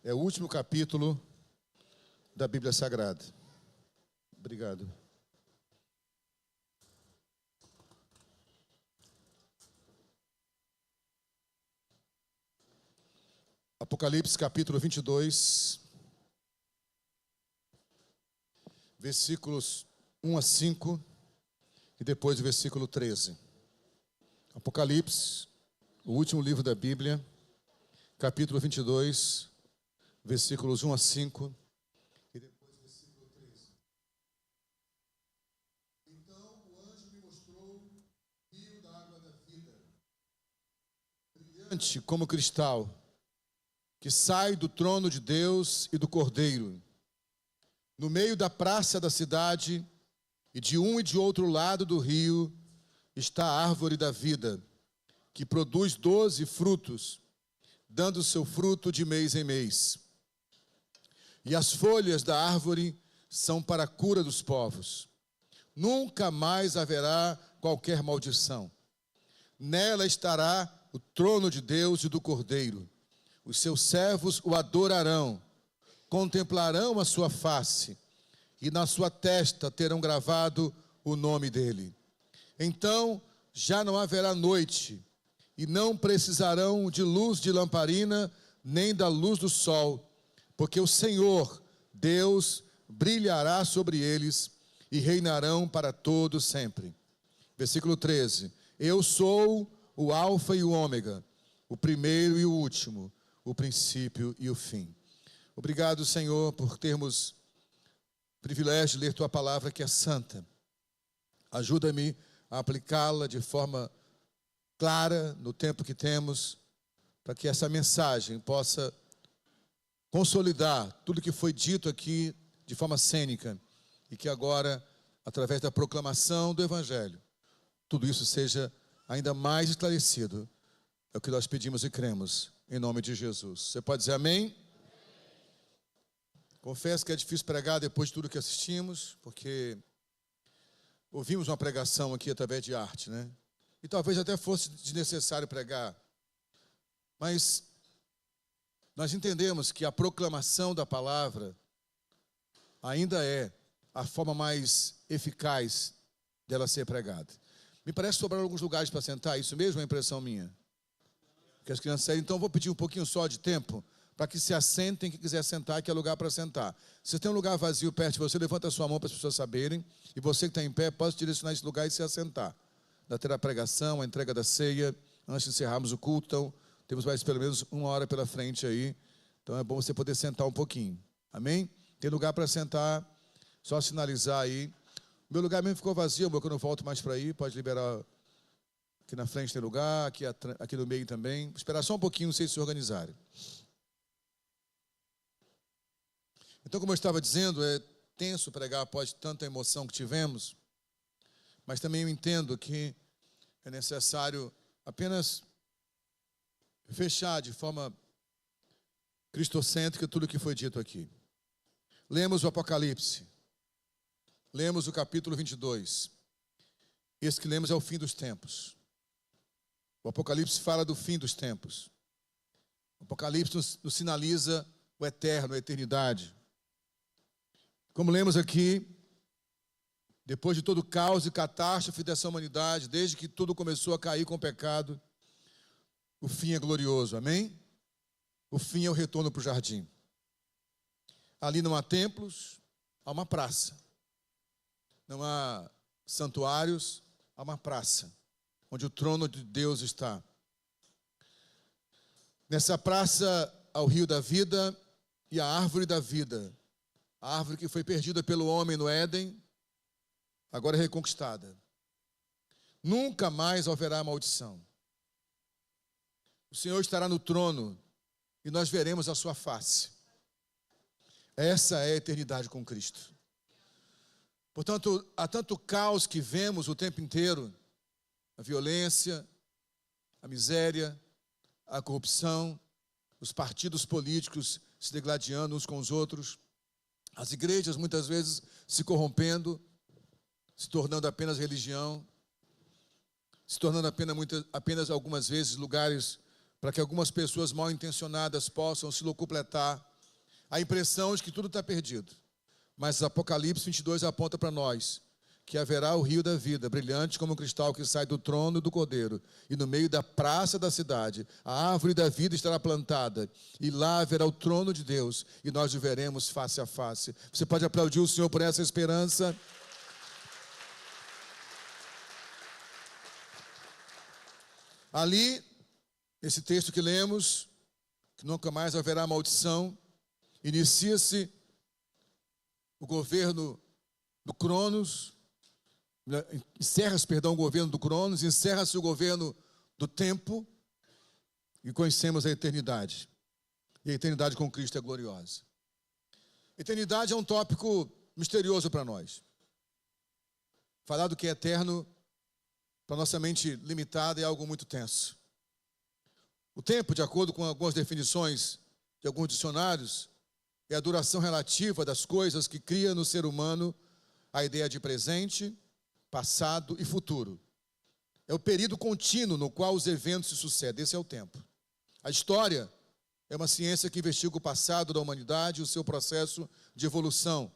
É o último capítulo da Bíblia Sagrada. Obrigado. Apocalipse capítulo 22, versículos 1 a 5 e depois o versículo 13. Apocalipse, o último livro da Bíblia, capítulo 22, versículos 1 a 5 e depois o versículo 13. Então o anjo me mostrou o rio da água da vida, brilhante como cristal, que sai do trono de Deus e do Cordeiro. No meio da praça da cidade, e de um e de outro lado do rio, está a árvore da vida, que produz 12 frutos, dando seu fruto de mês em mês. E as folhas da árvore são para a cura dos povos. Nunca mais haverá qualquer maldição. Nela estará o trono de Deus e do Cordeiro. Os seus servos o adorarão, contemplarão a sua face, e na sua testa terão gravado o nome dele. Então já não haverá noite, e não precisarão de luz de lamparina, nem da luz do sol, porque o Senhor, Deus, brilhará sobre eles, e reinarão para todo sempre. Versículo 13. Eu sou o Alfa e o Ômega, o primeiro e o último, o princípio e o fim. Obrigado, Senhor, por termos o privilégio de ler Tua palavra, que é santa. Ajuda-me a aplicá-la de forma clara no tempo que temos, para que essa mensagem possa consolidar tudo que foi dito aqui de forma cênica, e que agora, através da proclamação do Evangelho, tudo isso seja ainda mais esclarecido. É o que nós pedimos e cremos, em nome de Jesus. Você pode dizer amém? Confesso que é difícil pregar depois de tudo que assistimos, porque ouvimos uma pregação aqui através de arte, né? E talvez até fosse desnecessário pregar. Mas nós entendemos que a proclamação da palavra ainda é a forma mais eficaz dela ser pregada. Me parece que sobraram alguns lugares para sentar, isso mesmo é impressão minha? Que as crianças saíram, então vou pedir um pouquinho só de tempo para que se assentem, quem quiser sentar, que é lugar para sentar. Se tem um lugar vazio perto de você, levanta a sua mão para as pessoas saberem, e você que está em pé, pode direcionar esse lugar e se assentar. Da ter a pregação, a entrega da ceia, antes de encerrarmos o culto, então temos mais pelo menos 1 hora pela frente aí, então é bom você poder sentar um pouquinho, amém? Tem lugar para sentar, só sinalizar aí. O meu lugar mesmo ficou vazio, meu, que eu não volto mais para aí, pode liberar. Aqui na frente tem lugar, aqui no meio também. Vou esperar só um pouquinho, vocês se organizarem. Então, como eu estava dizendo, é tenso pregar após tanta emoção que tivemos, mas também eu entendo que é necessário apenas fechar de forma cristocêntrica tudo o que foi dito aqui. Lemos o Apocalipse, lemos o capítulo 22. Esse que lemos é o fim dos tempos. O Apocalipse fala do fim dos tempos. O Apocalipse nos sinaliza o eterno, a eternidade. Como lemos aqui, depois de todo o caos e catástrofe dessa humanidade, desde que tudo começou a cair com o pecado, o fim é glorioso, amém? O fim é o retorno para o jardim. Ali não há templos, há uma praça. Não há santuários, há uma praça, onde o trono de Deus está. Nessa praça, há o rio da vida e a árvore da vida. A árvore que foi perdida pelo homem no Éden, agora é reconquistada. Nunca mais haverá maldição. O Senhor estará no trono e nós veremos a sua face. Essa é a eternidade com Cristo. Portanto, há tanto caos que vemos o tempo inteiro, a violência, a miséria, a corrupção, os partidos políticos se degladiando uns com os outros, as igrejas muitas vezes se corrompendo, se tornando apenas religião, se tornando apenas algumas vezes lugares para que algumas pessoas mal intencionadas possam se locupletar a impressão de que tudo está perdido. Mas Apocalipse 22 aponta para nós que haverá o rio da vida, brilhante como um cristal que sai do trono do Cordeiro, e no meio da praça da cidade, a árvore da vida estará plantada, e lá haverá o trono de Deus, e nós o veremos face a face. Você pode aplaudir o Senhor por essa esperança? Ali, esse texto que lemos, que nunca mais haverá maldição, inicia-se o governo do Cronos, encerra-se, o governo do Cronos, encerra-se o governo do tempo e conhecemos a eternidade. E a eternidade com Cristo é gloriosa. Eternidade é um tópico misterioso para nós. Falar do que é eterno, para nossa mente limitada, é algo muito tenso. O tempo, de acordo com algumas definições de alguns dicionários, é a duração relativa das coisas que cria no ser humano a ideia de presente, passado e futuro. É o período contínuo no qual os eventos se sucedem. Esse é o tempo. A história é uma ciência que investiga o passado da humanidade e o seu processo de evolução,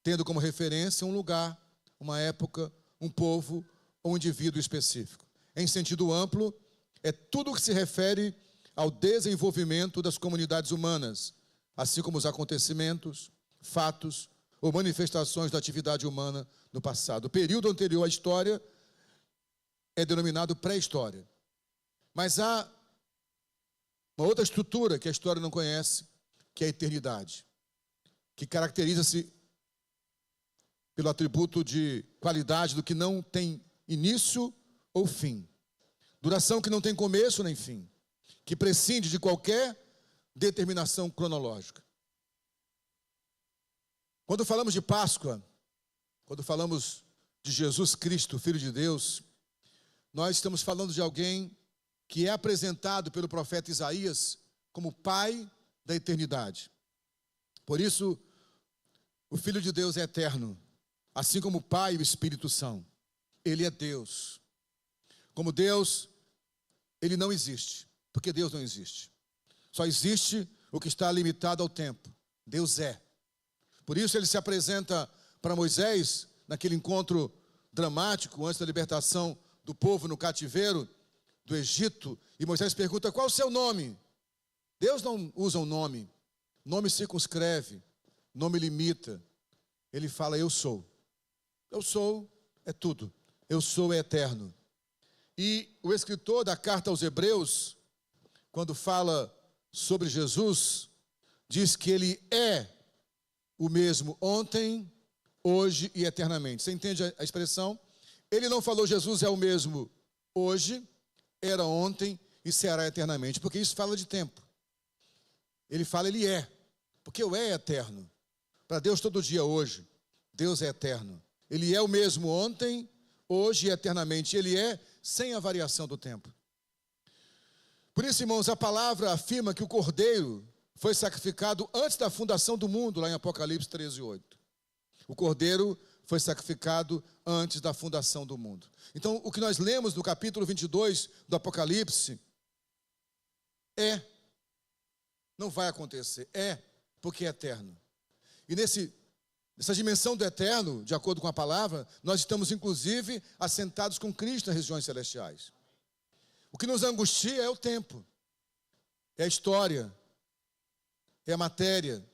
tendo como referência um lugar, uma época, um povo ou um indivíduo específico. Em sentido amplo, é tudo o que se refere ao desenvolvimento das comunidades humanas, assim como os acontecimentos, fatos ou manifestações da atividade humana no passado. O período anterior à história é denominado pré-história. Mas há uma outra estrutura que a história não conhece, que é a eternidade, que caracteriza-se pelo atributo de qualidade do que não tem início ou fim. Duração que não tem começo nem fim, que prescinde de qualquer determinação cronológica. Quando falamos de Páscoa, quando falamos de Jesus Cristo, Filho de Deus, nós estamos falando de alguém que é apresentado pelo profeta Isaías como Pai da eternidade. Por isso, o Filho de Deus é eterno, assim como o Pai e o Espírito são. Ele é Deus. Como Deus, ele não existe, porque Deus não existe. Só existe o que está limitado ao tempo. Deus é. Por isso ele se apresenta para Moisés, naquele encontro dramático, antes da libertação do povo no cativeiro do Egito, e Moisés pergunta: qual o seu nome? Deus não usa um nome. Nome circunscreve, nome limita. Ele fala: eu sou. Eu sou é tudo. Eu sou é eterno. E o escritor da carta aos Hebreus, quando fala sobre Jesus, diz que ele é o mesmo ontem, hoje e eternamente. Você entende a expressão? Ele não falou Jesus é o mesmo hoje, era ontem e será eternamente, porque isso fala de tempo. Ele fala ele é, porque o é eterno. Para Deus todo dia hoje, Deus é eterno. Ele é o mesmo ontem, hoje e eternamente. Ele é sem a variação do tempo. Por isso, irmãos, a palavra afirma que o Cordeiro foi sacrificado antes da fundação do mundo, lá em Apocalipse 13:8. O Cordeiro foi sacrificado antes da fundação do mundo. Então, o que nós lemos no capítulo 22 do Apocalipse não vai acontecer, porque é eterno. E nessa dimensão do eterno, de acordo com a palavra, nós estamos inclusive assentados com Cristo nas regiões celestiais. O que nos angustia é o tempo, é a história, é a matéria.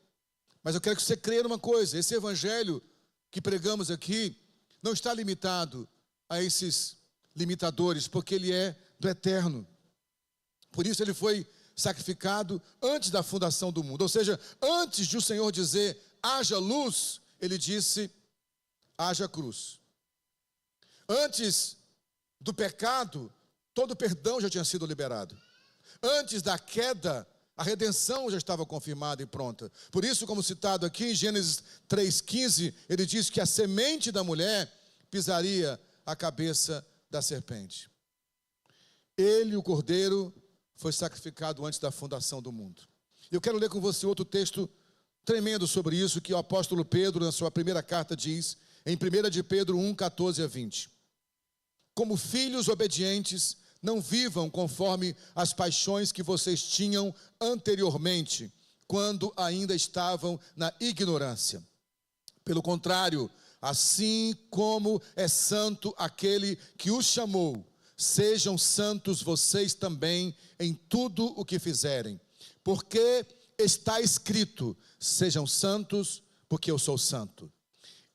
Mas eu quero que você creia numa coisa: esse evangelho que pregamos aqui não está limitado a esses limitadores, porque ele é do eterno. Por isso ele foi sacrificado antes da fundação do mundo. Ou seja, antes de o Senhor dizer haja luz, ele disse haja cruz. Antes do pecado, todo o perdão já tinha sido liberado. Antes da queda, a redenção já estava confirmada e pronta. Por isso, como citado aqui em Gênesis 3,15, ele diz que a semente da mulher pisaria a cabeça da serpente. Ele, o Cordeiro, foi sacrificado antes da fundação do mundo. Eu quero ler com você outro texto tremendo sobre isso, que o apóstolo Pedro, na sua primeira carta, diz, em 1 de Pedro 1, 14 a 20. Como filhos obedientes, não vivam conforme as paixões que vocês tinham anteriormente, quando ainda estavam na ignorância. Pelo contrário, assim como é santo aquele que os chamou, sejam santos vocês também em tudo o que fizerem. Porque está escrito: sejam santos, porque eu sou santo.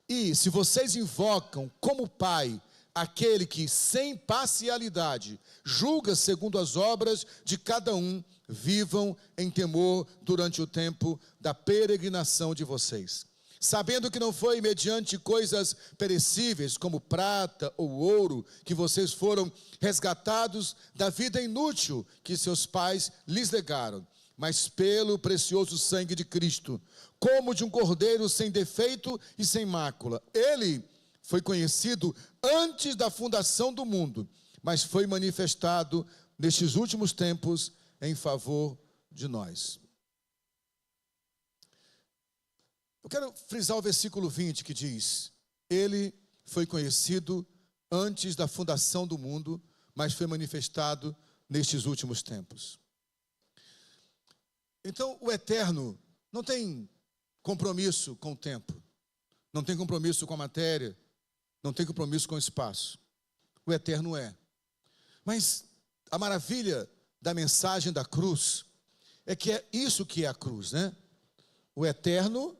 E se vocês invocam como Pai aquele que, sem parcialidade, julga segundo as obras de cada um, vivam em temor durante o tempo da peregrinação de vocês, sabendo que não foi mediante coisas perecíveis, como prata ou ouro, que vocês foram resgatados da vida inútil que seus pais lhes legaram, mas pelo precioso sangue de Cristo, como de um cordeiro sem defeito e sem mácula. Ele foi conhecido antes da fundação do mundo, mas foi manifestado nestes últimos tempos em favor de nós. Eu quero frisar o versículo 20 que diz: ele foi conhecido antes da fundação do mundo, mas foi manifestado nestes últimos tempos. Então, o eterno não tem compromisso com o tempo, não tem compromisso com a matéria, não tem compromisso com o espaço. O eterno é. Mas a maravilha da mensagem da cruz é que é isso que é a cruz, né? O eterno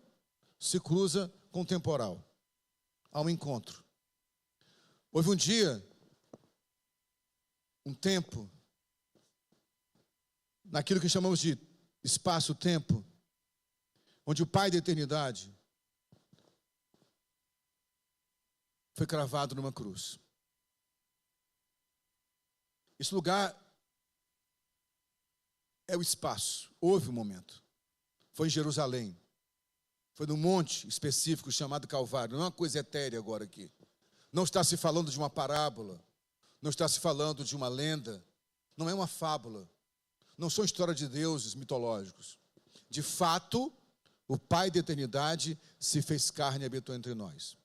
se cruza com o temporal. Há um encontro. Houve um dia, um tempo, naquilo que chamamos de espaço-tempo, onde o Pai da eternidade foi cravado numa cruz. Esse lugar é o espaço. Houve um momento. Foi em Jerusalém. Foi num monte específico chamado Calvário. Não é uma coisa etérea agora aqui. Não está se falando de uma parábola. Não está se falando de uma lenda. Não é uma fábula. Não são histórias de deuses mitológicos. De fato, o Pai da eternidade se fez carne e habitou entre nós.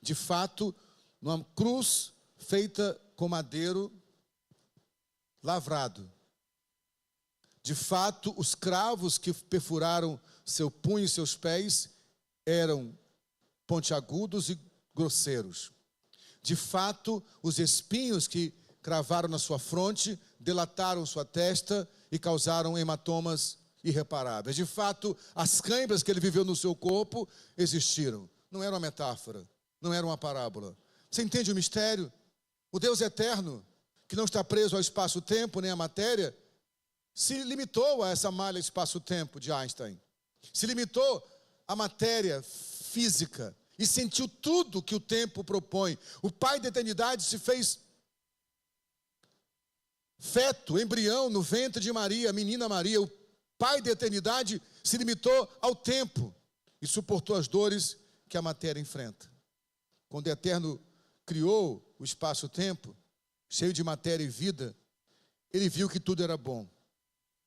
De fato, numa cruz feita com madeiro lavrado. De fato, os cravos que perfuraram seu punho e seus pés eram pontiagudos e grosseiros. De fato, os espinhos que cravaram na sua fronte delataram sua testa e causaram hematomas irreparáveis. De fato, as câimbras que ele viveu no seu corpo existiram. Não era uma metáfora, não era uma parábola. Você entende o mistério? O Deus eterno, que não está preso ao espaço-tempo nem à matéria, se limitou a essa malha espaço-tempo de Einstein. Se limitou à matéria física e sentiu tudo que o tempo propõe. O Pai da eternidade se fez feto, embrião no ventre de Maria, a menina Maria. O Pai da eternidade se limitou ao tempo e suportou as dores que a matéria enfrenta. Quando o Eterno criou o espaço-tempo, cheio de matéria e vida, ele viu que tudo era bom.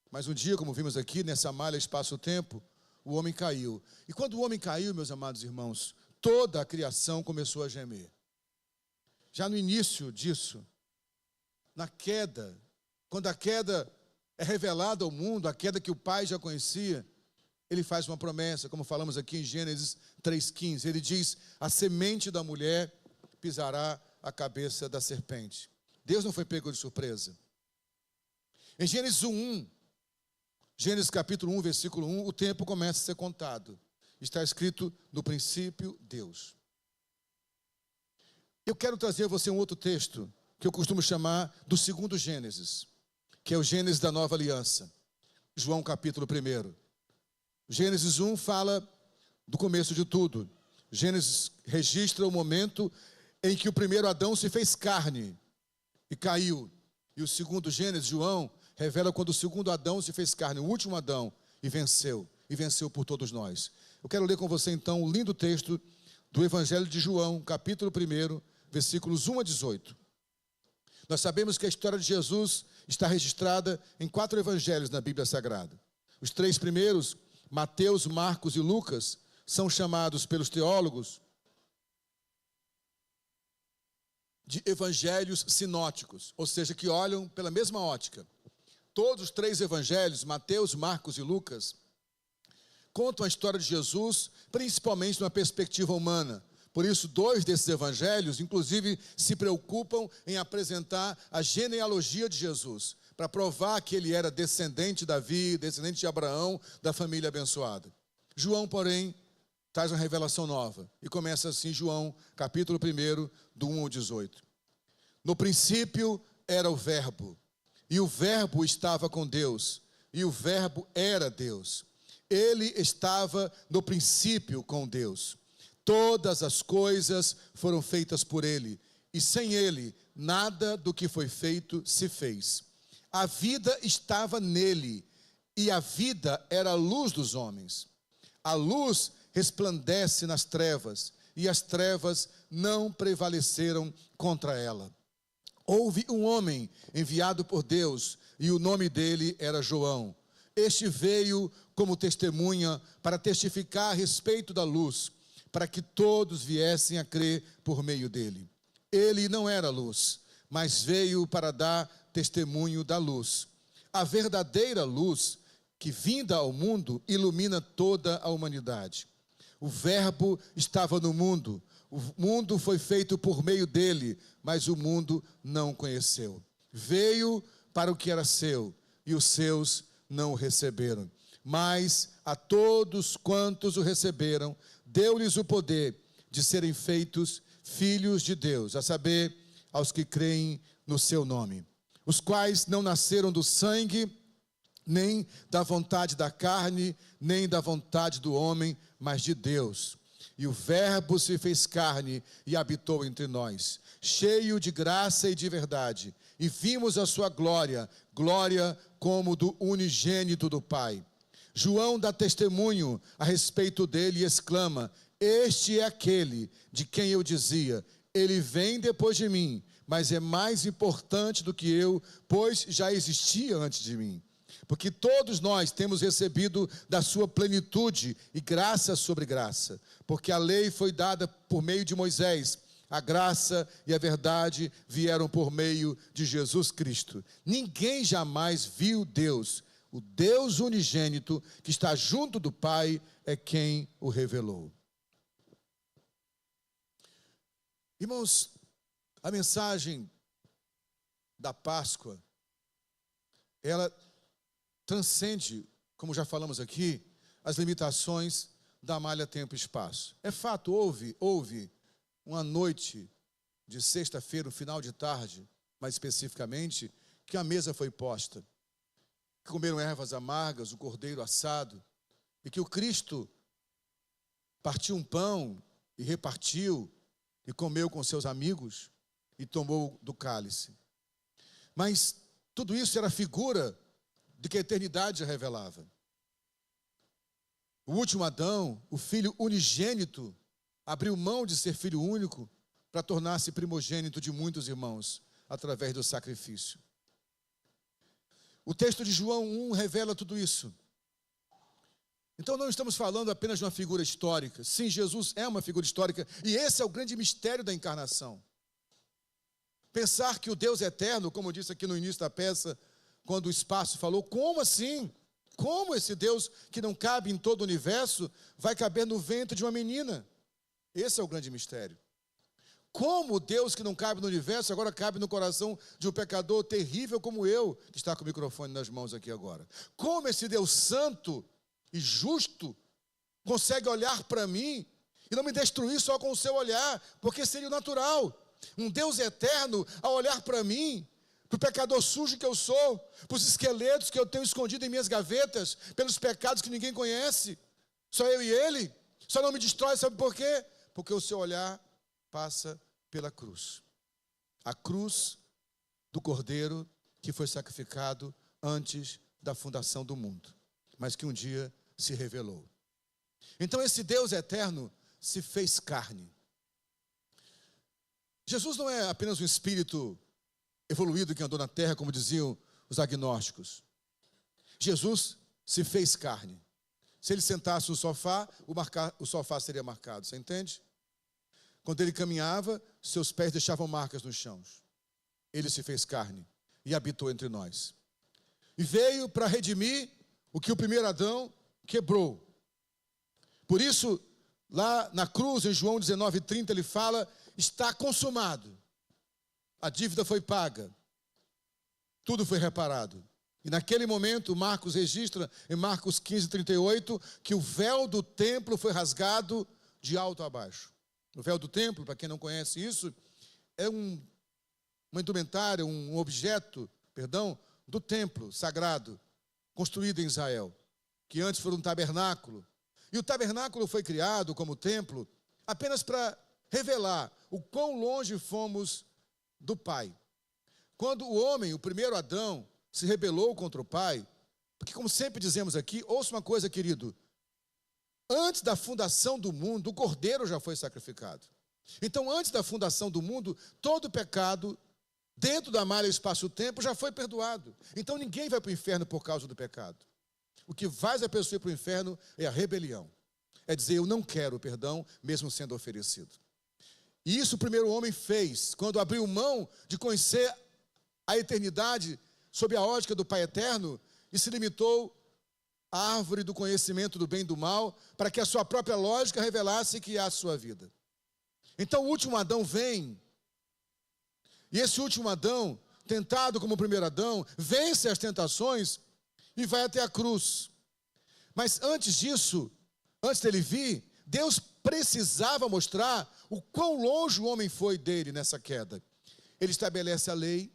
Mas um dia, como vimos aqui, nessa malha espaço-tempo, o homem caiu. E quando o homem caiu, meus amados irmãos, toda a criação começou a gemer. Já no início disso, na queda, quando a queda é revelada ao mundo, a queda que o Pai já conhecia, ele faz uma promessa, como falamos aqui em Gênesis 3,15. Ele diz: a semente da mulher pisará a cabeça da serpente. Deus não foi pego de surpresa. Em Gênesis 1, Gênesis capítulo 1, versículo 1, o tempo começa a ser contado. Está escrito: no princípio, Deus. Eu quero trazer a você um outro texto, que eu costumo chamar do segundo Gênesis, que é o Gênesis da Nova Aliança. João capítulo 1. Gênesis 1 fala do começo de tudo. Gênesis registra o momento em que o primeiro Adão se fez carne e caiu. E o segundo Gênesis, João, revela quando o segundo Adão se fez carne, o último Adão, e venceu por todos nós. Eu quero ler com você então o lindo texto do Evangelho de João, capítulo 1, versículos 1 a 18. Nós sabemos que a história de Jesus está registrada em 4 evangelhos na Bíblia Sagrada. Os 3 primeiros, Mateus, Marcos e Lucas, são chamados pelos teólogos de evangelhos sinóticos, ou seja, que olham pela mesma ótica. Todos os 3 evangelhos, Mateus, Marcos e Lucas, contam a história de Jesus, principalmente numa perspectiva humana. Por isso, 2 desses evangelhos, inclusive, se preocupam em apresentar a genealogia de Jesus, para provar que ele era descendente de Davi, descendente de Abraão, da família abençoada. João, porém, traz uma revelação nova. E começa assim, João, capítulo 1, do 1 ao 18. No princípio era o Verbo, e o Verbo estava com Deus, e o Verbo era Deus. Ele estava no princípio com Deus. Todas as coisas foram feitas por ele, e sem ele, nada do que foi feito se fez. A vida estava nele, e a vida era a luz dos homens. A luz resplandece nas trevas, e as trevas não prevaleceram contra ela. Houve um homem enviado por Deus, e o nome dele era João. Este veio como testemunha para testificar a respeito da luz, para que todos viessem a crer por meio dele. Ele não era luz, mas veio para dar testemunho da luz. A verdadeira luz, que vinda ao mundo, ilumina toda a humanidade. O Verbo estava no mundo, o mundo foi feito por meio dele, mas o mundo não o conheceu. Veio para o que era seu, e os seus não o receberam. Mas a todos quantos o receberam, deu-lhes o poder de serem feitos filhos de Deus, a saber, aos que creem no seu nome, os quais não nasceram do sangue, nem da vontade da carne, nem da vontade do homem, mas de Deus. E o Verbo se fez carne e habitou entre nós, cheio de graça e de verdade, e vimos a sua glória, glória como do unigênito do Pai. João dá testemunho a respeito dele e exclama: este é aquele de quem eu dizia, ele vem depois de mim, mas é mais importante do que eu, pois já existia antes de mim. Porque todos nós temos recebido da sua plenitude e graça sobre graça, porque a lei foi dada por meio de Moisés, a graça e a verdade vieram por meio de Jesus Cristo. Ninguém jamais viu Deus. O Deus unigênito, que está junto do Pai, é quem o revelou. Irmãos, a mensagem da Páscoa, ela transcende, como já falamos aqui, as limitações da malha tempo e espaço. É fato, houve uma noite de sexta-feira, no final de tarde, mais especificamente, que a mesa foi posta. Comeram ervas amargas, o cordeiro assado, e que o Cristo partiu um pão e repartiu, e comeu com seus amigos, e tomou do cálice. Mas tudo isso era figura de que a eternidade revelava. O último Adão, o filho unigênito, abriu mão de ser filho único para tornar-se primogênito de muitos irmãos, através do sacrifício. O texto de João 1 revela tudo isso. Então não estamos falando apenas de uma figura histórica. Sim, Jesus é uma figura histórica, e esse é o grande mistério da encarnação. Pensar que o Deus eterno, como eu disse aqui no início da peça, quando o espaço falou, como assim? Como esse Deus que não cabe em todo o universo vai caber no ventre de uma menina? Esse é o grande mistério. Como Deus que não cabe no universo agora cabe no coração de um pecador terrível como eu, que está com o microfone nas mãos aqui agora? Como esse Deus santo e justo consegue olhar para mim e não me destruir só com o seu olhar, porque seria o natural. Um Deus eterno a olhar para mim, para o pecador sujo que eu sou, para os esqueletos que eu tenho escondido em minhas gavetas, pelos pecados que ninguém conhece, só eu e ele, só não me destrói, sabe por quê? Porque o seu olhar passa pela cruz. A cruz do Cordeiro que foi sacrificado antes da fundação do mundo, mas que um dia se revelou. Então esse Deus eterno se fez carne. Jesus não é apenas um espírito evoluído que andou na terra, como diziam os agnósticos. Jesus se fez carne. Se ele sentasse no sofá, o sofá seria marcado, você entende? Quando ele caminhava, seus pés deixavam marcas nos chãos. Ele se fez carne e habitou entre nós. E veio para redimir o que o primeiro Adão quebrou. Por isso, lá na cruz, em João 19:30, ele fala, está consumado. A dívida foi paga. Tudo foi reparado. E naquele momento, Marcos registra, em Marcos 15:38, que o véu do templo foi rasgado de alto a baixo. O véu do templo, para quem não conhece isso, é uma indumentária, um objeto, do templo sagrado, construído em Israel, que antes foi um tabernáculo. E o tabernáculo foi criado como templo apenas para revelar o quão longe fomos do Pai. Quando o homem, o primeiro Adão, se rebelou contra o Pai, porque como sempre dizemos aqui, ouça uma coisa, querido, antes da fundação do mundo, o cordeiro já foi sacrificado. Então, antes da fundação do mundo, todo pecado, dentro da malha espaço-tempo, já foi perdoado. Então, ninguém vai para o inferno por causa do pecado. O que faz a pessoa ir para o inferno é a rebelião. É dizer, eu não quero o perdão, mesmo sendo oferecido. E isso o primeiro homem fez, quando abriu mão de conhecer a eternidade sob a ótica do Pai Eterno e se limitou à árvore do conhecimento do bem e do mal, para que a sua própria lógica revelasse que há a sua vida. Então o último Adão vem, e esse último Adão, tentado como o primeiro Adão, vence as tentações e vai até a cruz. Mas antes disso, antes dele vir, Deus precisava mostrar o quão longe o homem foi dele nessa queda. Ele estabelece a lei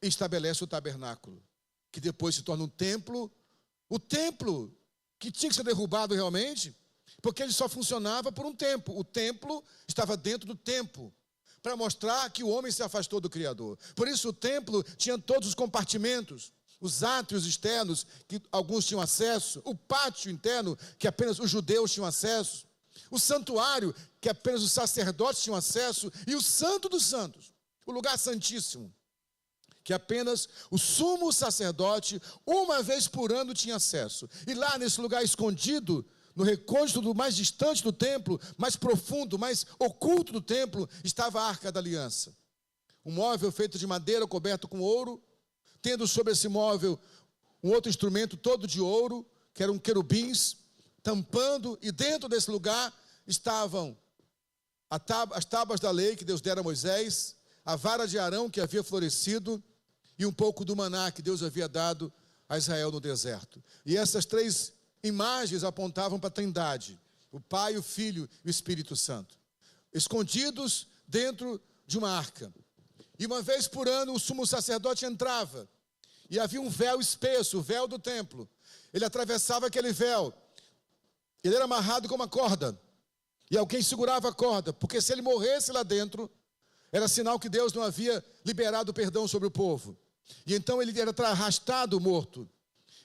e estabelece o tabernáculo, que depois se torna um templo, o templo que tinha que ser derrubado realmente, porque ele só funcionava por um tempo. O templo estava dentro do tempo, para mostrar que o homem se afastou do Criador. Por isso o templo tinha todos os compartimentos, os átrios externos, que alguns tinham acesso, o pátio interno, que apenas os judeus tinham acesso, o santuário, que apenas os sacerdotes tinham acesso, e o santo dos santos, o lugar santíssimo, que apenas o sumo sacerdote, uma vez por ano, tinha acesso. E lá nesse lugar escondido, no recôndito do mais distante do templo, mais profundo, mais oculto do templo, estava a Arca da Aliança. Um móvel feito de madeira coberto com ouro, tendo sobre esse móvel um outro instrumento todo de ouro, que eram querubins, tampando, e dentro desse lugar estavam as tábuas da lei que Deus dera a Moisés, a vara de Arão que havia florescido, e um pouco do maná que Deus havia dado a Israel no deserto. E essas três imagens apontavam para a Trindade, o Pai, o Filho e o Espírito Santo, escondidos dentro de uma arca. E uma vez por ano o sumo sacerdote entrava, e havia um véu espesso, o véu do templo. Ele atravessava aquele véu, ele era amarrado com uma corda, e alguém segurava a corda, porque se ele morresse lá dentro, era sinal que Deus não havia liberado o perdão sobre o povo. E então ele era arrastado morto.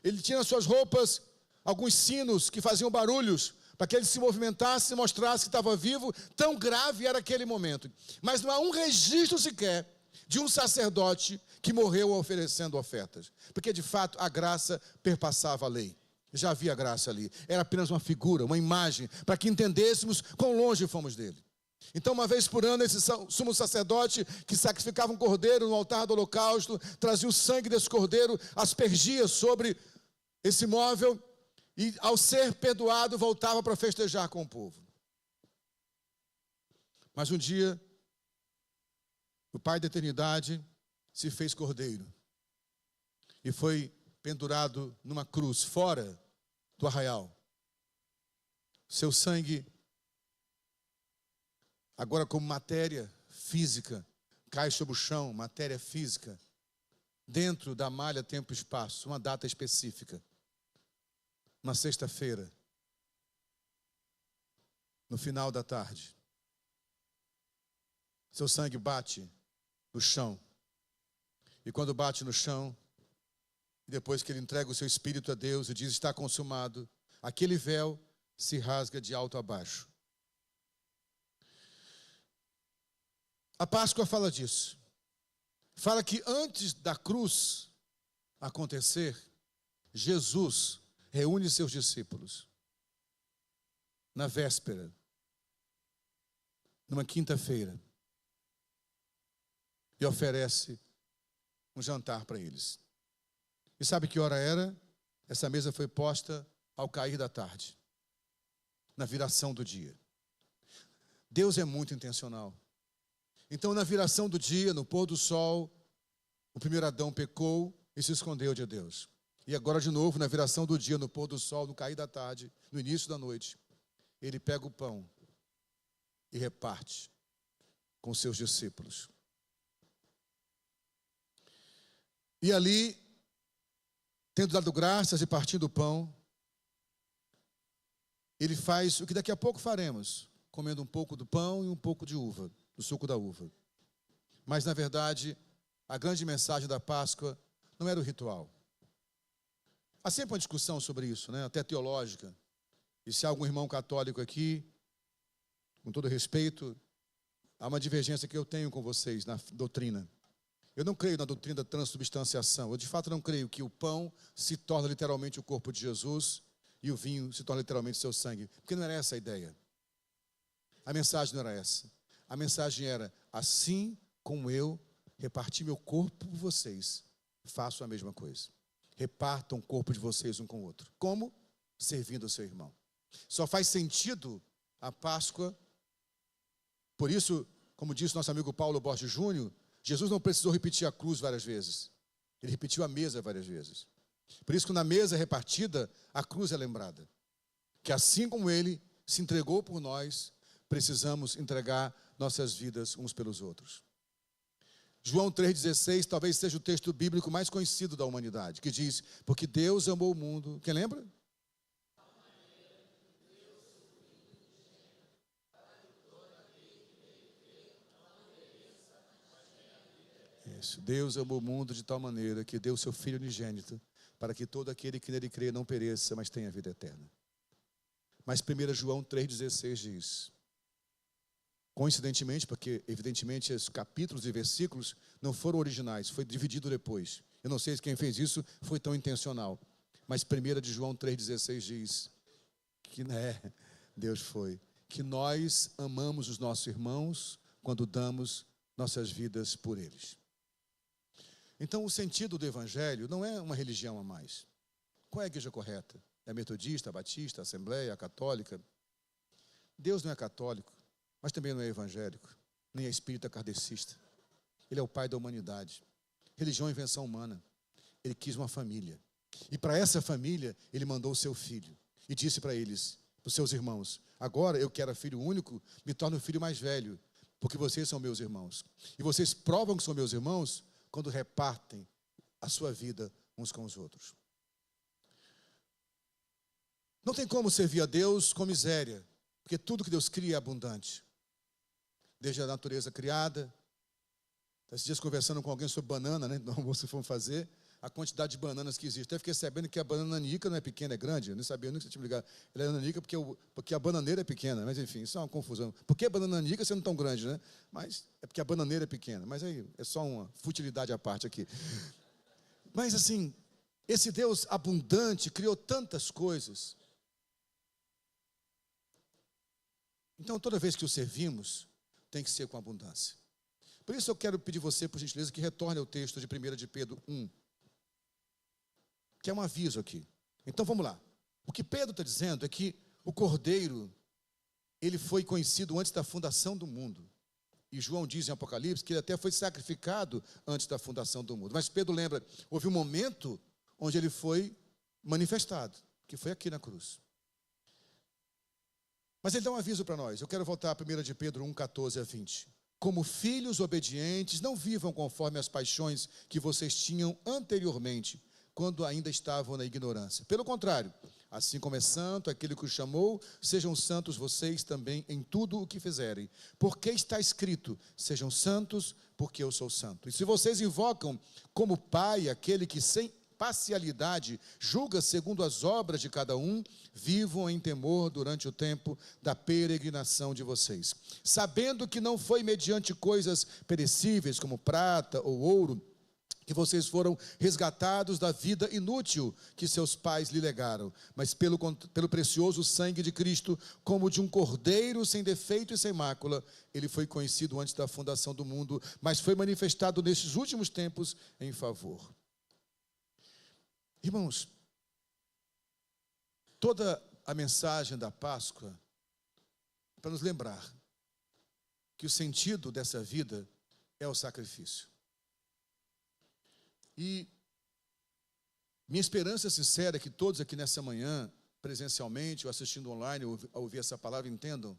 Ele tinha nas suas roupas alguns sinos que faziam barulhos, para que ele se movimentasse e mostrasse que estava vivo. Tão grave era aquele momento. Mas não há um registro sequer de um sacerdote que morreu oferecendo ofertas, porque de fato a graça perpassava a lei. Já havia graça ali. Era apenas uma figura, uma imagem, para que entendêssemos quão longe fomos dele. Então, uma vez por ano, esse sumo sacerdote que sacrificava um cordeiro no altar do holocausto, trazia o sangue desse cordeiro, aspergia sobre esse móvel, e ao ser perdoado, voltava para festejar com o povo. Mas um dia, o Pai da eternidade se fez cordeiro e foi pendurado numa cruz, fora do arraial. Seu sangue, agora como matéria física, cai sobre o chão, matéria física, dentro da malha tempo e espaço, uma data específica. Uma sexta-feira, no final da tarde, seu sangue bate no chão. E quando bate no chão, depois que ele entrega o seu espírito a Deus e diz, está consumado, aquele véu se rasga de alto a baixo. A Páscoa fala disso. Fala que antes da cruz acontecer, Jesus reúne seus discípulos na véspera, numa quinta-feira, e oferece um jantar para eles. E sabe que hora era? Essa mesa foi posta ao cair da tarde. na viração do dia. Deus é muito intencional. Então, na viração do dia, no pôr do sol, o primeiro Adão pecou e se escondeu de Deus. E agora, de novo, na viração do dia, no pôr do sol, no cair da tarde, no início da noite, ele pega o pão e reparte com seus discípulos. E ali, tendo dado graças e partindo o pão, ele faz o que daqui a pouco faremos, comendo um pouco do pão e um pouco de uva, do suco da uva. Mas, na verdade, a grande mensagem da Páscoa não era o ritual. Há sempre uma discussão sobre isso, né? Até teológica. E se há algum irmão católico aqui, com todo respeito, há uma divergência que eu tenho com vocês na doutrina. Eu não creio na doutrina da transubstanciação. Eu, de fato, não creio que o pão se torna literalmente o corpo de Jesus e o vinho se torna literalmente seu sangue. Porque não era essa a ideia. A mensagem não era essa. A mensagem era, assim como eu reparti meu corpo por vocês, façam a mesma coisa. Repartam o corpo de vocês um com o outro. Como? Servindo o seu irmão. Só faz sentido a Páscoa. Por isso, como disse nosso amigo Paulo Borges Júnior, Jesus não precisou repetir a cruz várias vezes. Ele repetiu a mesa várias vezes. Por isso que na mesa repartida, a cruz é lembrada. Que assim como ele se entregou por nós, precisamos entregar nossas vidas uns pelos outros. João 3,16 talvez seja o texto bíblico mais conhecido da humanidade, que diz, porque Deus amou o mundo. Quem lembra? Isso. Deus amou o mundo de tal maneira que deu seu Filho unigênito, para que todo aquele que nele crê não pereça, mas tenha vida eterna. Mas 1 João 3,16 diz, coincidentemente, porque evidentemente os capítulos e versículos não foram originais, foi dividido depois. Eu não sei se quem fez isso foi tão intencional. Mas 1 João 3,16 diz que Deus foi, que nós amamos os nossos irmãos quando damos nossas vidas por eles. Então, o sentido do Evangelho não é uma religião a mais. Qual é a igreja correta? É a metodista, a batista, a assembleia, a católica? Deus não é católico, mas também não é evangélico, nem é espírita kardecista. Ele é o pai da humanidade. Religião é invenção humana. Ele quis uma família. E para essa família, ele mandou o seu filho. E disse para eles, para os seus irmãos, agora eu que era filho único, me torno o filho mais velho, porque vocês são meus irmãos. E vocês provam que são meus irmãos quando repartem a sua vida uns com os outros. Não tem como servir a Deus com miséria, porque tudo que Deus cria é abundante. Desde a natureza criada. Esses dias conversando com alguém sobre banana, né? No almoço fomos fazer, a quantidade de bananas que existe. Até fiquei sabendo que a banana nanica não é pequena, é grande. Eu não sabia, nunca tinha me ligado. Ela é nanica porque a bananeira é pequena. Mas enfim, isso é uma confusão. Por que a banana nanica sendo tão grande, né? Mas é porque a bananeira é pequena. Mas aí é só uma futilidade à parte aqui. Mas assim, esse Deus abundante criou tantas coisas. Então, toda vez que o servimos, tem que ser com abundância. Por isso eu quero pedir você, por gentileza, que retorne ao texto de 1 de Pedro 1, que é um aviso aqui. Então vamos lá. O que Pedro está dizendo é que o Cordeiro, ele foi conhecido antes da fundação do mundo. E João diz em Apocalipse que ele até foi sacrificado antes da fundação do mundo. Mas Pedro lembra, houve um momento onde ele foi manifestado, que foi aqui na cruz. Mas ele dá um aviso para nós. Eu quero voltar a 1 de Pedro 1, 14 a 20. Como filhos obedientes, não vivam conforme as paixões que vocês tinham anteriormente, quando ainda estavam na ignorância. Pelo contrário, assim como é santo aquele que o chamou, sejam santos vocês também em tudo o que fizerem. Porque está escrito, sejam santos, porque eu sou santo. E se vocês invocam como Pai aquele que sem parcialidade julga segundo as obras de cada um, vivam em temor durante o tempo da peregrinação de vocês, sabendo que não foi mediante coisas perecíveis como prata ou ouro que vocês foram resgatados da vida inútil que seus pais lhe legaram, mas pelo precioso sangue de Cristo, como de um cordeiro sem defeito e sem mácula. Ele foi conhecido antes da fundação do mundo, mas foi manifestado nestes últimos tempos em favor. Irmãos, toda a mensagem da Páscoa para nos lembrar que o sentido dessa vida é o sacrifício. E minha esperança sincera é que todos aqui nessa manhã, presencialmente ou assistindo online, ou ao ouvir essa palavra, entendam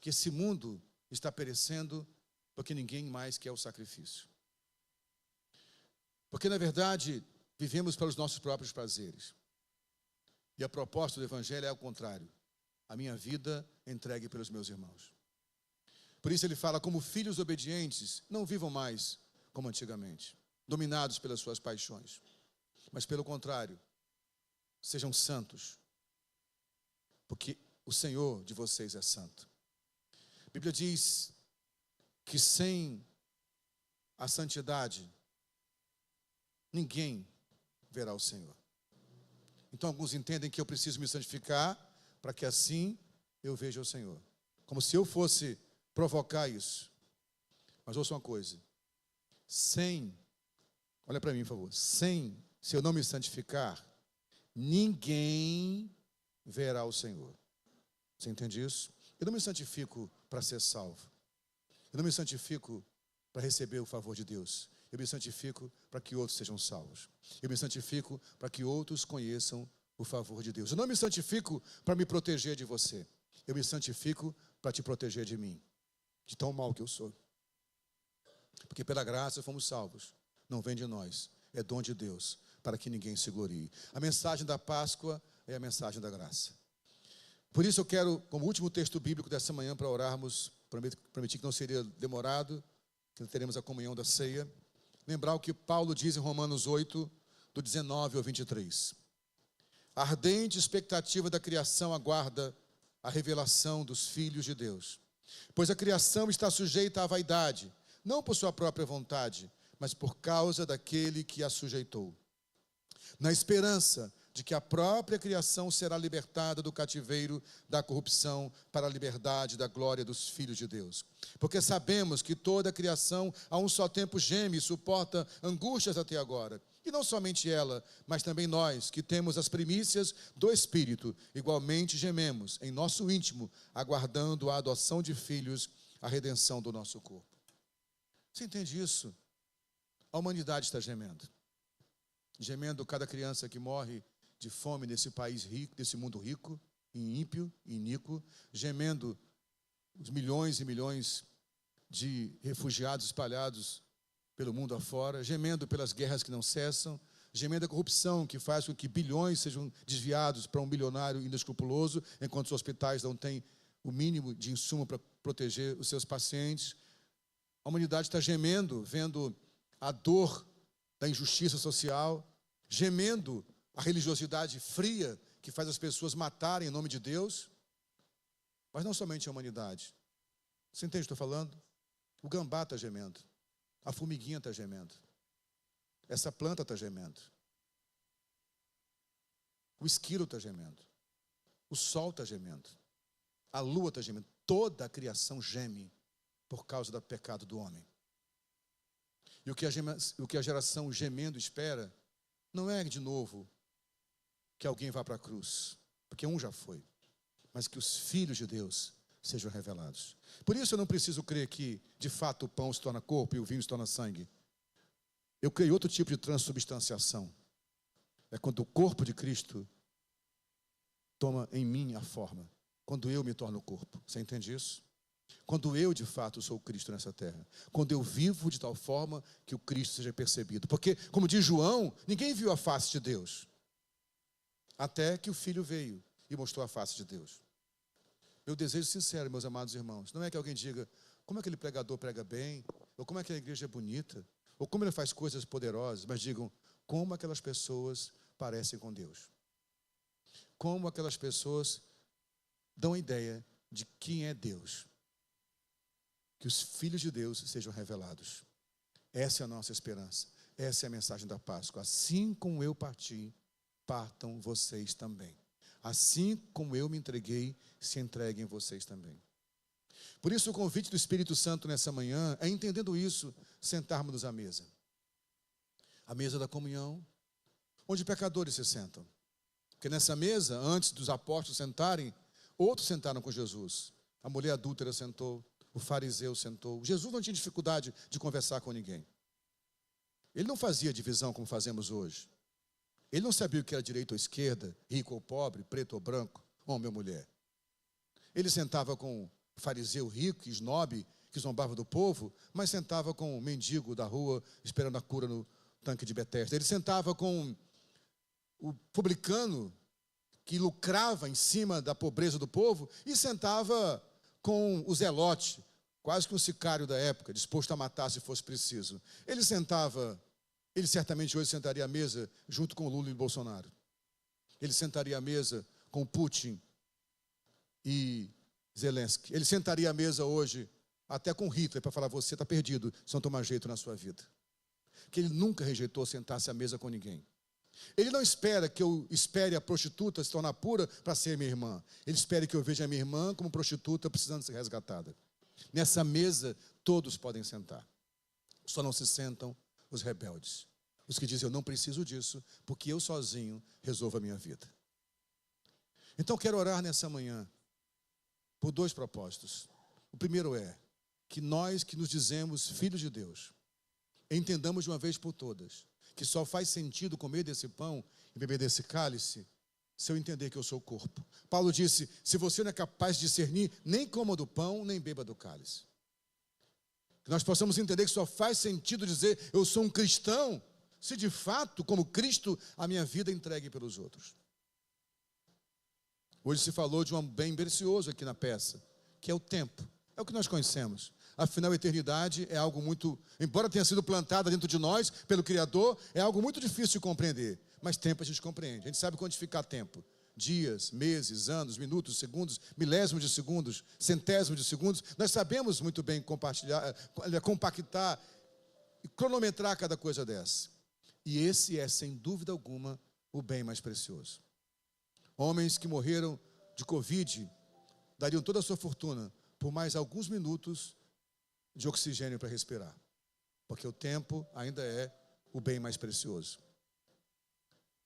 que esse mundo está perecendo porque ninguém mais quer o sacrifício. Porque, na verdade, vivemos para os nossos próprios prazeres. E a proposta do Evangelho é ao contrário. A minha vida entregue pelos meus irmãos. Por isso ele fala, como filhos obedientes, não vivam mais como antigamente, dominados pelas suas paixões. Mas, pelo contrário, sejam santos, porque o Senhor de vocês é santo. A Bíblia diz que sem a santidade, ninguém verá o Senhor. Então, alguns entendem que eu preciso me santificar para que assim eu veja o Senhor. Como se eu fosse provocar isso. Mas ouça uma coisa. Olha para mim, por favor. Se eu não me santificar, ninguém verá o Senhor. Você entende isso? Eu não me santifico para ser salvo. Eu não me santifico para receber o favor de Deus. Eu me santifico para que outros sejam salvos. Eu me santifico para que outros conheçam o favor de Deus. Eu não me santifico para me proteger de você. Eu me santifico para te proteger de mim, de tão mal que eu sou. Porque pela graça fomos salvos. Não vem de nós, é dom de Deus, para que ninguém se glorie. A mensagem da Páscoa é a mensagem da graça. Por isso eu quero, como último texto bíblico dessa manhã, para orarmos, prometi que não seria demorado, que teremos a comunhão da ceia, lembrar o que Paulo diz em Romanos 8, do 19 ao 23. A ardente expectativa da criação aguarda a revelação dos filhos de Deus. Pois a criação está sujeita à vaidade, não por sua própria vontade, mas por causa daquele que a sujeitou. Na esperança de que a própria criação será libertada do cativeiro da corrupção para a liberdade da glória dos filhos de Deus. Porque sabemos que toda a criação a um só tempo geme e suporta angústias até agora. E não somente ela, mas também nós, que temos as primícias do Espírito, igualmente gememos em nosso íntimo, aguardando a adoção de filhos, a redenção do nosso corpo. Você entende isso? A humanidade está gemendo. Gemendo cada criança que morre de fome nesse país rico, nesse mundo rico, e ímpio e iníquo, gemendo os milhões e milhões de refugiados espalhados pelo mundo afora, gemendo pelas guerras que não cessam, gemendo a corrupção que faz com que bilhões sejam desviados para um bilionário inescrupuloso, enquanto os hospitais não têm o mínimo de insumo para proteger os seus pacientes. A humanidade está gemendo, vendo a dor da injustiça social, gemendo a religiosidade fria que faz as pessoas matarem em nome de Deus. Mas não somente a humanidade. Você entende o que estou falando? O gambá está gemendo. A formiguinha está gemendo. Essa planta está gemendo. O esquilo está gemendo. O sol está gemendo. A lua está gemendo. Toda a criação geme por causa do pecado do homem. E o que a geração gemendo espera não é, de novo, que alguém vá para a cruz, porque um já foi, mas que os filhos de Deus sejam revelados. Por isso eu não preciso crer que, de fato, o pão se torna corpo e o vinho se torna sangue. Eu creio outro tipo de transubstanciação. É quando o corpo de Cristo toma em mim a forma, quando eu me torno o corpo. Você entende isso? Quando eu, de fato, sou o Cristo nessa terra. Quando eu vivo de tal forma que o Cristo seja percebido. Porque, como diz João, ninguém viu a face de Deus. Até que o Filho veio e mostrou a face de Deus. Meu desejo sincero, meus amados irmãos, não é que alguém diga como aquele pregador prega bem, ou como aquela igreja é bonita, ou como ele faz coisas poderosas, mas digam como aquelas pessoas parecem com Deus. Como aquelas pessoas dão a ideia de quem é Deus. Que os filhos de Deus sejam revelados. Essa é a nossa esperança. Essa é a mensagem da Páscoa. Assim como eu parti, partam vocês também. Assim como eu me entreguei, se entreguem vocês também. Por isso o convite do Espírito Santo nessa manhã é, entendendo isso, sentarmos-nos à mesa. A mesa da comunhão, onde pecadores se sentam. Porque nessa mesa, antes dos apóstolos sentarem, outros sentaram com Jesus. a mulher adúltera sentou, o fariseu sentou. Jesus não tinha dificuldade de conversar com ninguém. Ele não fazia divisão como fazemos hoje. Ele não sabia o que era direita ou esquerda, rico ou pobre, preto ou branco, homem ou mulher. Ele sentava com o fariseu rico, esnobe, que zombava do povo, mas sentava com o mendigo da rua, esperando a cura no tanque de Betesda. Ele sentava com o publicano, que lucrava em cima da pobreza do povo, e sentava com o zelote, quase que um sicário da época, disposto a matar se fosse preciso. Ele certamente hoje sentaria à mesa junto com Lula e Bolsonaro. Ele sentaria à mesa com Putin e Zelensky. Ele sentaria à mesa hoje até com Hitler para falar: você está perdido, se não tomar jeito na sua vida. Que ele nunca rejeitou sentar-se à mesa com ninguém. Ele não espera que eu espere a prostituta se tornar pura para ser minha irmã. Ele espera que eu veja a minha irmã como prostituta precisando ser resgatada. Nessa mesa todos podem sentar. Só não se sentam os rebeldes. Os que dizem: eu não preciso disso, porque eu sozinho resolvo a minha vida. Então quero orar nessa manhã por 2 propósitos. O primeiro é que nós que nos dizemos filhos de Deus, entendamos de uma vez por todas que só faz sentido comer desse pão e beber desse cálice se eu entender que eu sou o corpo. Paulo disse: se você não é capaz de discernir, nem coma do pão, nem beba do cálice. Que nós possamos entender que só faz sentido dizer eu sou um cristão se de fato, como Cristo, a minha vida é entregue pelos outros. Hoje se falou de um bem precioso aqui na peça, que é o tempo. É o que nós conhecemos. Afinal, a eternidade é algo muito, embora tenha sido plantada dentro de nós pelo Criador, é algo muito difícil de compreender. Mas tempo a gente compreende. A gente sabe quantificar tempo. Dias, meses, anos, minutos, segundos, milésimos de segundos, centésimos de segundos. Nós sabemos muito bem compartilhar, compactar e cronometrar cada coisa dessa. E esse é, sem dúvida alguma, o bem mais precioso. Homens que morreram de Covid dariam toda a sua fortuna por mais alguns minutos de oxigênio para respirar, porque o tempo ainda é o bem mais precioso.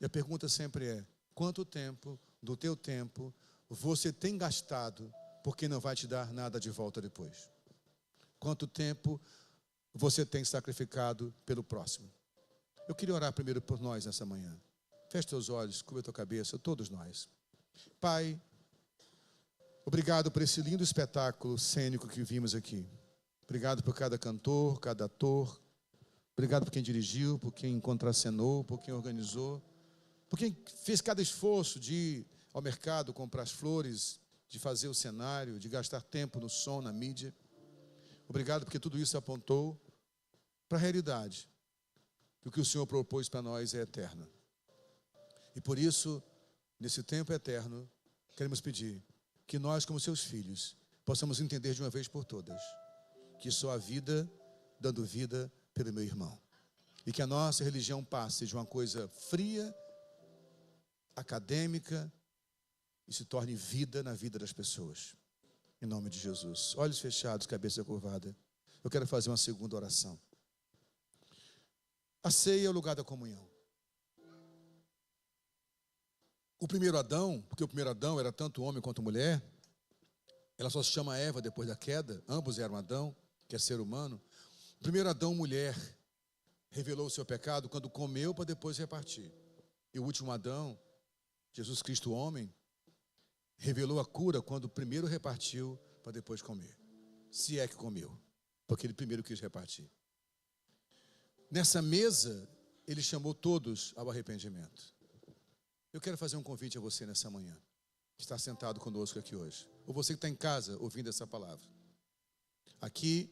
E a pergunta sempre é: quanto tempo do teu tempo você tem gastado porque não vai te dar nada de volta depois? Quanto tempo você tem sacrificado pelo próximo? Eu queria orar primeiro por nós nessa manhã. Feche teus olhos, cubra tua cabeça, todos nós. Pai, obrigado por esse lindo espetáculo cênico que vimos aqui. Obrigado por cada cantor, cada ator. Obrigado por quem dirigiu, por quem contracenou, por quem organizou, por quem fez cada esforço de ir ao mercado comprar as flores, de fazer o cenário, de gastar tempo no som, na mídia. Obrigado porque tudo isso apontou para a realidade. Que o que o Senhor propôs para nós é eterno. E por isso, nesse tempo eterno, queremos pedir que nós, como seus filhos, possamos entender de uma vez por todas que só há vida dando vida pelo meu irmão. E que a nossa religião passe de uma coisa fria, acadêmica, e se torne vida na vida das pessoas. Em nome de Jesus. Olhos fechados, cabeça curvada. Eu quero fazer uma segunda oração. A ceia é o lugar da comunhão. O primeiro Adão, porque o primeiro Adão era tanto homem quanto mulher, ela só se chama Eva depois da queda, ambos eram Adão, que é ser humano. O primeiro Adão, mulher, revelou o seu pecado quando comeu para depois repartir. E o último Adão, Jesus Cristo, homem, revelou a cura quando primeiro repartiu para depois comer. Se é que comeu, porque ele primeiro quis repartir. Nessa mesa, ele chamou todos ao arrependimento. Eu quero fazer um convite a você nessa manhã, que está sentado conosco aqui hoje, ou você que está em casa ouvindo essa palavra. Aqui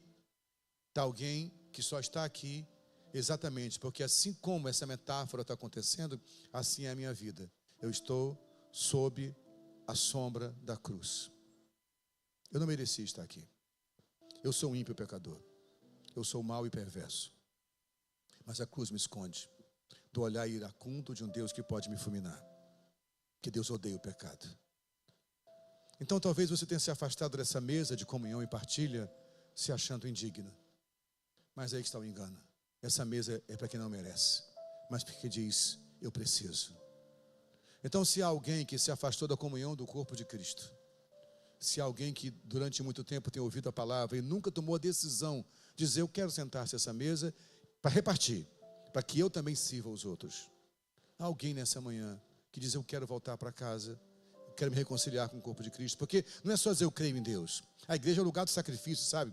está alguém que só está aqui exatamente porque assim como essa metáfora está acontecendo, assim é a minha vida. Eu estou sob a sombra da cruz. Eu não merecia estar aqui. Eu sou um ímpio pecador. Eu sou mau e perverso. Mas a cruz me esconde do olhar iracundo de um Deus que pode me fulminar. Que Deus odeia o pecado. Então talvez você tenha se afastado dessa mesa de comunhão e partilha, se achando indigno. Mas aí que está o engano. Essa mesa é para quem não merece, mas porque diz: eu preciso. Então se há alguém que se afastou da comunhão do corpo de Cristo, se há alguém que durante muito tempo tem ouvido a palavra e nunca tomou a decisão de dizer, eu quero sentar-se a essa mesa para repartir, para que eu também sirva os outros. Há alguém nessa manhã que diz, eu quero voltar para casa, eu quero me reconciliar com o corpo de Cristo, porque não é só dizer eu creio em Deus. A igreja é um lugar de sacrifício, sabe?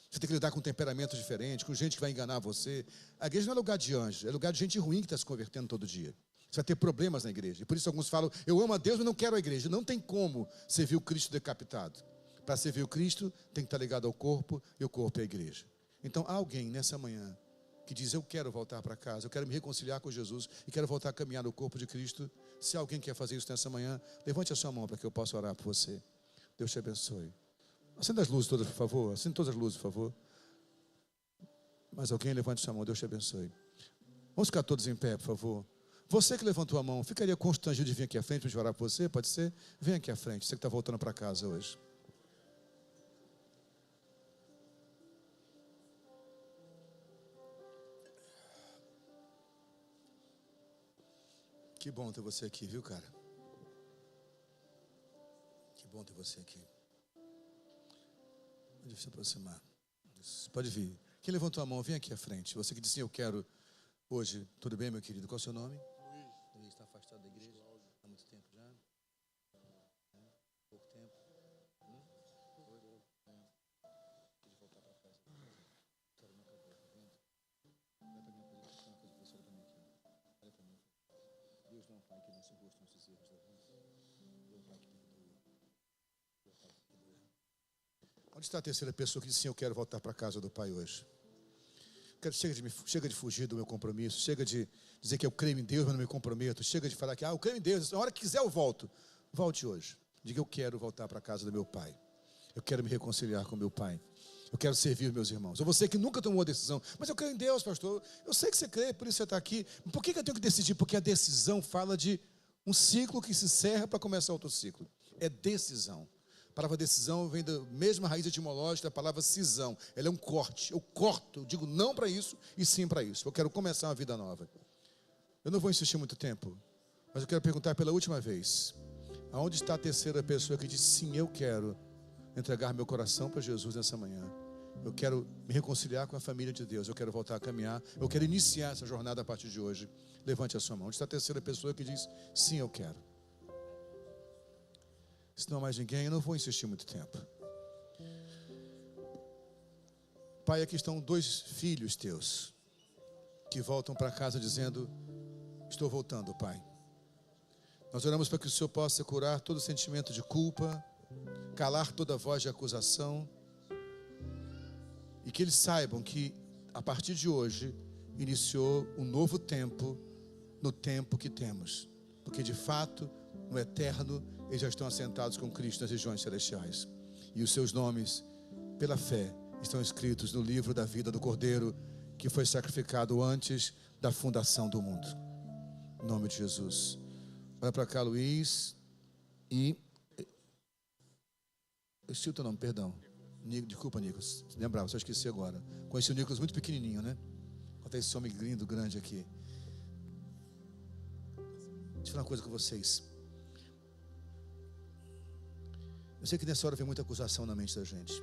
Você tem que lidar com temperamentos diferentes, com gente que vai enganar você. A igreja não é lugar de anjos, é lugar de gente ruim que está se convertendo todo dia. Você vai ter problemas na igreja. E por isso alguns falam, eu amo a Deus, mas não quero a igreja. Não tem como servir o Cristo decapitado. Para servir o Cristo, tem que estar ligado ao corpo, e o corpo é a igreja. Então, há alguém nessa manhã que diz, eu quero voltar para casa, eu quero me reconciliar com Jesus e quero voltar a caminhar no corpo de Cristo. Se alguém quer fazer isso nessa manhã, levante a sua mão para que eu possa orar por você. Deus te abençoe. Acenda as luzes todas, por favor. Acenda todas as luzes, por favor. Mas alguém levante a sua mão, Deus te abençoe. Vamos ficar todos em pé, por favor. Você que levantou a mão, ficaria constrangido de vir aqui à frente para gente orar por você? Pode ser? Vem aqui à frente, você que está voltando para casa hoje. Que bom ter você aqui, viu, cara? Que bom ter você aqui. Pode se aproximar. Pode vir. Quem levantou a mão, vem aqui à frente. Você que disse, eu quero hoje. Tudo bem, meu querido? Qual é o seu nome? Luiz, está afastado da igreja? Há muito tempo já? Pouco tempo? Quis voltar para casa. Quero nunca ver. Vai para minha coisa, uma coisa professora para mim aqui. Olha para mim. Deus não é um pai que não se gosta dos nossos erros da vida. Deus é um pai que perdoa. Deus é um pai que perdoa. Onde está a terceira pessoa que disse sim, eu quero voltar para a casa do Pai hoje? Chega de fugir do meu compromisso. Chega de dizer que eu creio em Deus, mas não me comprometo. Chega de falar que eu creio em Deus, na hora que quiser eu volto. Volte hoje. Diga, eu quero voltar para a casa do meu Pai. Eu quero me reconciliar com meu Pai. Eu quero servir meus irmãos. Ou você que nunca tomou a decisão, mas eu creio em Deus, pastor. Eu sei que você crê, por isso você está aqui. Por que eu tenho que decidir? Porque a decisão fala de um ciclo que se encerra para começar outro ciclo. É decisão. A palavra decisão vem da mesma raiz etimológica da palavra cisão. Ela é um corte. Eu corto, eu digo não para isso e sim para isso. Eu quero começar uma vida nova. Eu não vou insistir muito tempo, mas eu quero perguntar pela última vez. Aonde está a terceira pessoa que diz sim, eu quero entregar meu coração para Jesus nessa manhã. Eu quero me reconciliar com a família de Deus. Eu quero voltar a caminhar. Eu quero iniciar essa jornada a partir de hoje. Levante a sua mão. Onde está a terceira pessoa que diz sim, eu quero? Se não há mais ninguém, eu não vou insistir muito tempo. Pai, aqui estão 2 filhos teus que voltam para casa dizendo, estou voltando, Pai. Nós oramos para que o Senhor possa curar todo sentimento de culpa, calar toda voz de acusação e que eles saibam que a partir de hoje iniciou um novo tempo no tempo que temos, porque de fato no eterno eles já estão assentados com Cristo nas regiões celestiais e os seus nomes pela fé estão escritos no livro da vida do Cordeiro que foi sacrificado antes da fundação do mundo. Em nome de Jesus. Olha para cá, Luiz. E eu esqueci o teu nome, perdão. Desculpa, Nicolas. Lembrava, só esqueci agora. Conheci o Nicolas muito pequenininho, né? Olha esse homem lindo, grande aqui. Deixa eu falar uma coisa com vocês. Eu sei que nessa hora vem muita acusação na mente da gente.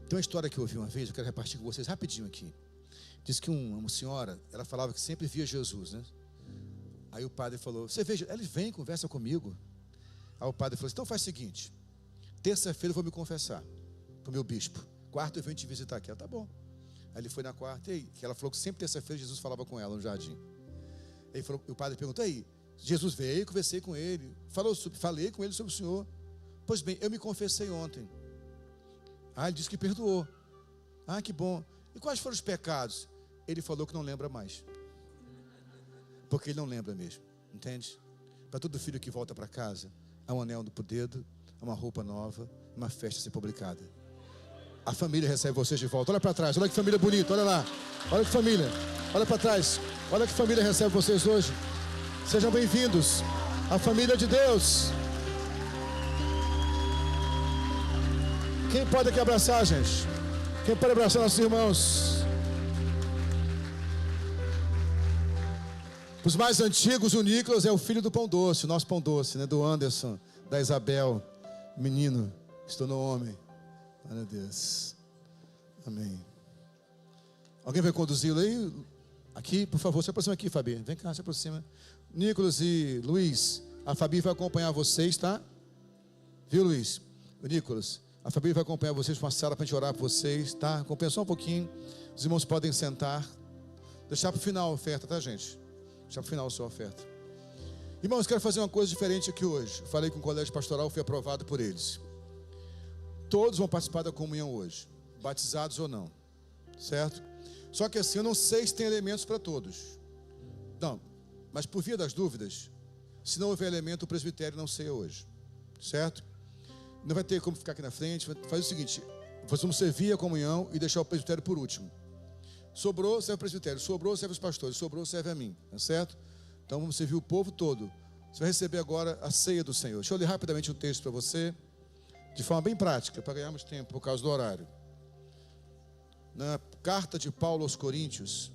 Tem uma história que eu ouvi uma vez, eu quero repartir com vocês rapidinho aqui. Diz que uma senhora, ela falava que sempre via Jesus, né? Aí o padre falou, você veja, ele vem, conversa comigo. Aí o padre falou, então faz o seguinte, terça-feira eu vou me confessar para o meu bispo. Quarta eu venho te visitar aqui. Ela, tá bom. Aí ele foi na quarta, e aí, ela falou que sempre terça-feira Jesus falava com ela no jardim. Aí falou, o padre perguntou, aí, Jesus veio, conversei com ele, falei com ele sobre o Senhor. Pois bem, eu me confessei ontem. Ah, ele disse que perdoou. Ah, que bom. E quais foram os pecados? Ele falou que não lembra mais. Porque ele não lembra mesmo, entende? Para todo filho que volta para casa, há um anel no dedo, há uma roupa nova, uma festa a ser publicada. A família recebe vocês de volta. Olha para trás, olha que família bonita, olha lá. Olha que família, olha para trás. Olha que família recebe vocês hoje. Sejam bem-vindos à família de Deus. Quem pode aqui abraçar, gente? Quem pode abraçar nossos irmãos? Os mais antigos, o Nicolas é o filho do Pão Doce, o nosso Pão Doce, né? Do Anderson, da Isabel, menino, Se tornou homem. Glória a Deus. Amém. Alguém vai conduzi-lo aí? Aqui, por favor, se aproxima aqui, Fabi. Vem cá, se aproxima. Nicolas e Luiz, a Fabi vai acompanhar vocês, tá? Viu, Luiz? O Nicolas, a Fabi vai acompanhar vocês para uma sala para a gente orar por vocês, tá? Acompanha só um pouquinho. Os irmãos podem sentar. Deixar para o final a oferta, tá, gente? Deixar para o final a sua oferta. Irmãos, quero fazer uma coisa diferente aqui hoje. Falei com o colégio pastoral, fui aprovado por eles. Todos vão participar da comunhão hoje, batizados ou não, certo? Só que assim, eu não sei se tem elementos para todos. Não, mas por via das dúvidas, se não houver elemento, o presbitério não ceia hoje, certo? Não vai ter como ficar aqui na frente. Faz o seguinte: nós vamos servir a comunhão e deixar o presbitério por último. Sobrou, serve o presbitério. Sobrou, serve os pastores. Sobrou, serve a mim, tá certo? Então vamos servir o povo todo. Você vai receber agora a ceia do Senhor. Deixa eu ler rapidamente um texto para você, de forma bem prática, para ganharmos tempo por causa do horário. Na carta de Paulo aos Coríntios,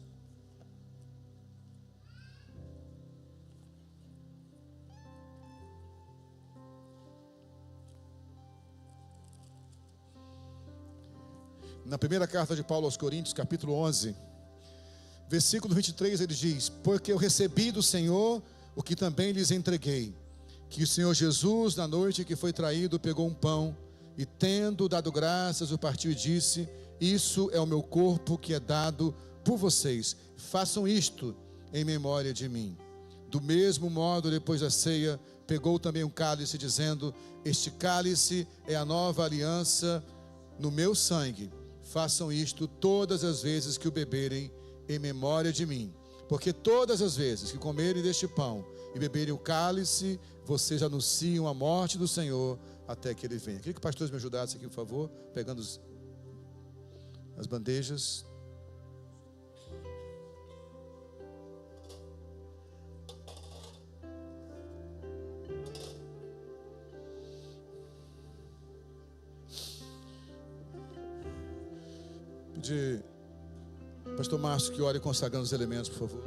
na primeira carta de Paulo aos Coríntios, capítulo 11, versículo 23, ele diz: porque eu recebi do Senhor o que também lhes entreguei, que o Senhor Jesus, na noite que foi traído, pegou um pão e, tendo dado graças, o partiu e disse: isso é o meu corpo que é dado por vocês, façam isto em memória de mim. Do mesmo modo, depois da ceia, pegou também um cálice, dizendo: este cálice é a nova aliança no meu sangue, façam isto todas as vezes que o beberem em memória de mim. Porque todas as vezes que comerem deste pão e beberem o cálice, vocês anunciam a morte do Senhor até que Ele venha. Queria que os pastores me ajudassem aqui, por favor, pegando as bandejas. Pedir Pastor Márcio que ore consagrando os elementos, por favor.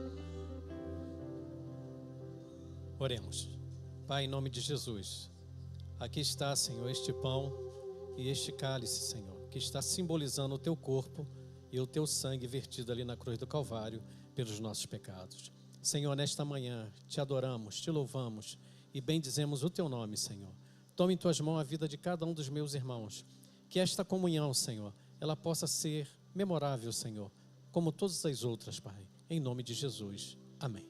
Oremos. Pai, em nome de Jesus, aqui está, Senhor, este pão e este cálice, Senhor, que está simbolizando o teu corpo e o teu sangue vertido ali na cruz do Calvário pelos nossos pecados. Senhor, nesta manhã te adoramos, te louvamos e bendizemos o teu nome, Senhor. Tome em tuas mãos a vida de cada um dos meus irmãos. Que esta comunhão, Senhor, ela possa ser memorável, Senhor, como todas as outras, Pai. Em nome de Jesus. Amém.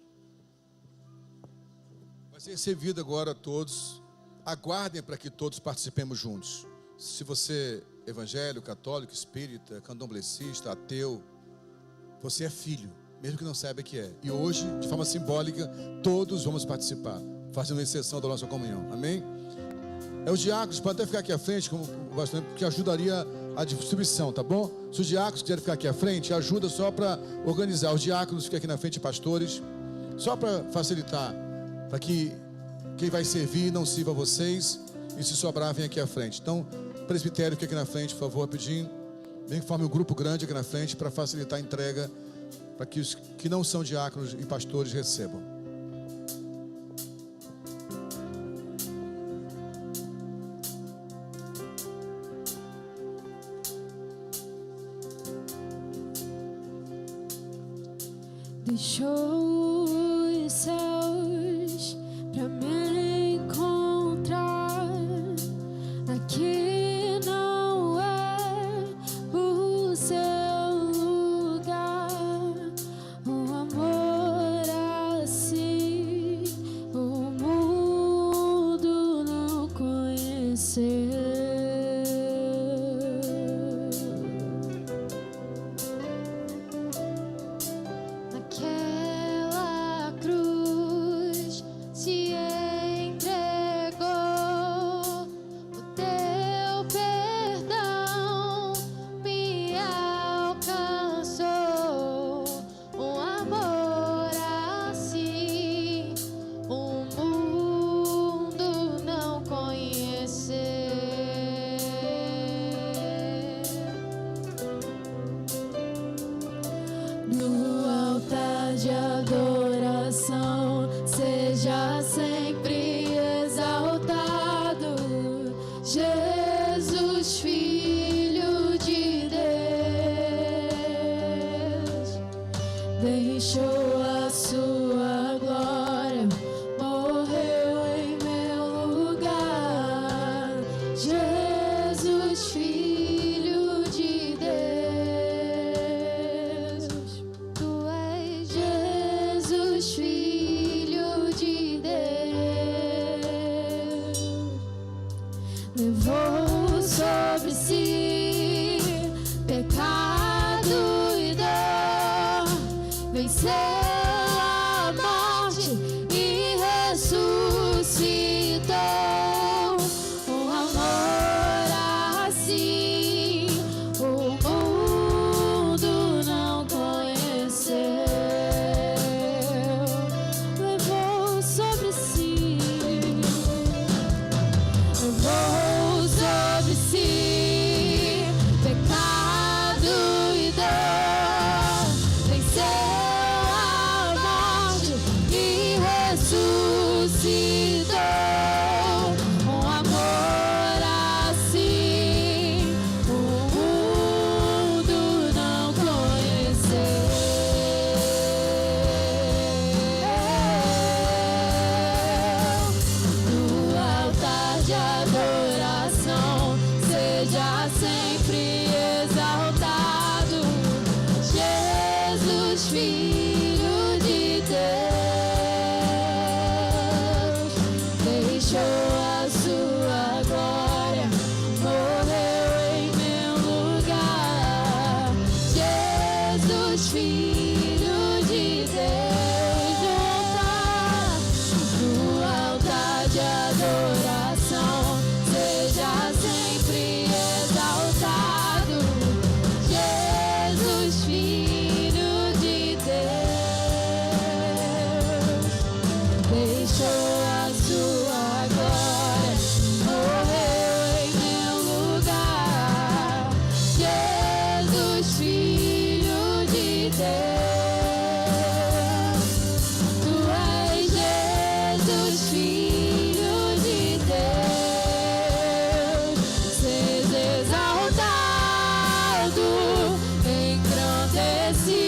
Vai ser servido agora a todos. Aguardem para que todos participemos juntos. Se você é evangélico, católico, espírita, candomblessista, ateu, você é filho, mesmo que não saiba que é. E hoje, de forma simbólica, todos vamos participar, fazendo exceção da nossa comunhão. Amém? Os diáconos podem até ficar aqui à frente, como bastante, porque ajudaria a distribuição, tá bom? Se os diáconos quiserem ficar aqui à frente, ajuda só para organizar. Os diáconos ficam aqui na frente, pastores, só para facilitar, para que quem vai servir não sirva vocês, e se sobrar, vem aqui à frente. Então, presbitério, fica aqui na frente, por favor, rapidinho. Vem que forme um grupo grande aqui na frente para facilitar a entrega, para que os que não são diáconos e pastores recebam. Deixou os céus pra me encontrar. Aqui não é o seu lugar. O amor assim o mundo não conheceu. Aquela cruz se entregou, o teu perdão me alcançou. Um amor assim o mundo não conheceu. levou sobre si pecado e dor, venceu a morte e ressuscitou. Um amor assim o mundo não conheceu. Levou sobre si, levou sobre si pecado e dor, venceu a morte e ressuscitou. Um amor assim o mundo não conheceu. No altar de adoração seja sempre exaltado Jesus, Filho de Deus. Deixou a sua glória, morreu em meu lugar. Jesus, Filho de Deus. No altar de adoração seja sempre exaltado Jesus, Filho de Deus. Deixou a sua glória, morreu em meu lugar. Jesus, Filho de Deus. Tu és Jesus, Filho de Deus. Seja exaltado, engrandecido.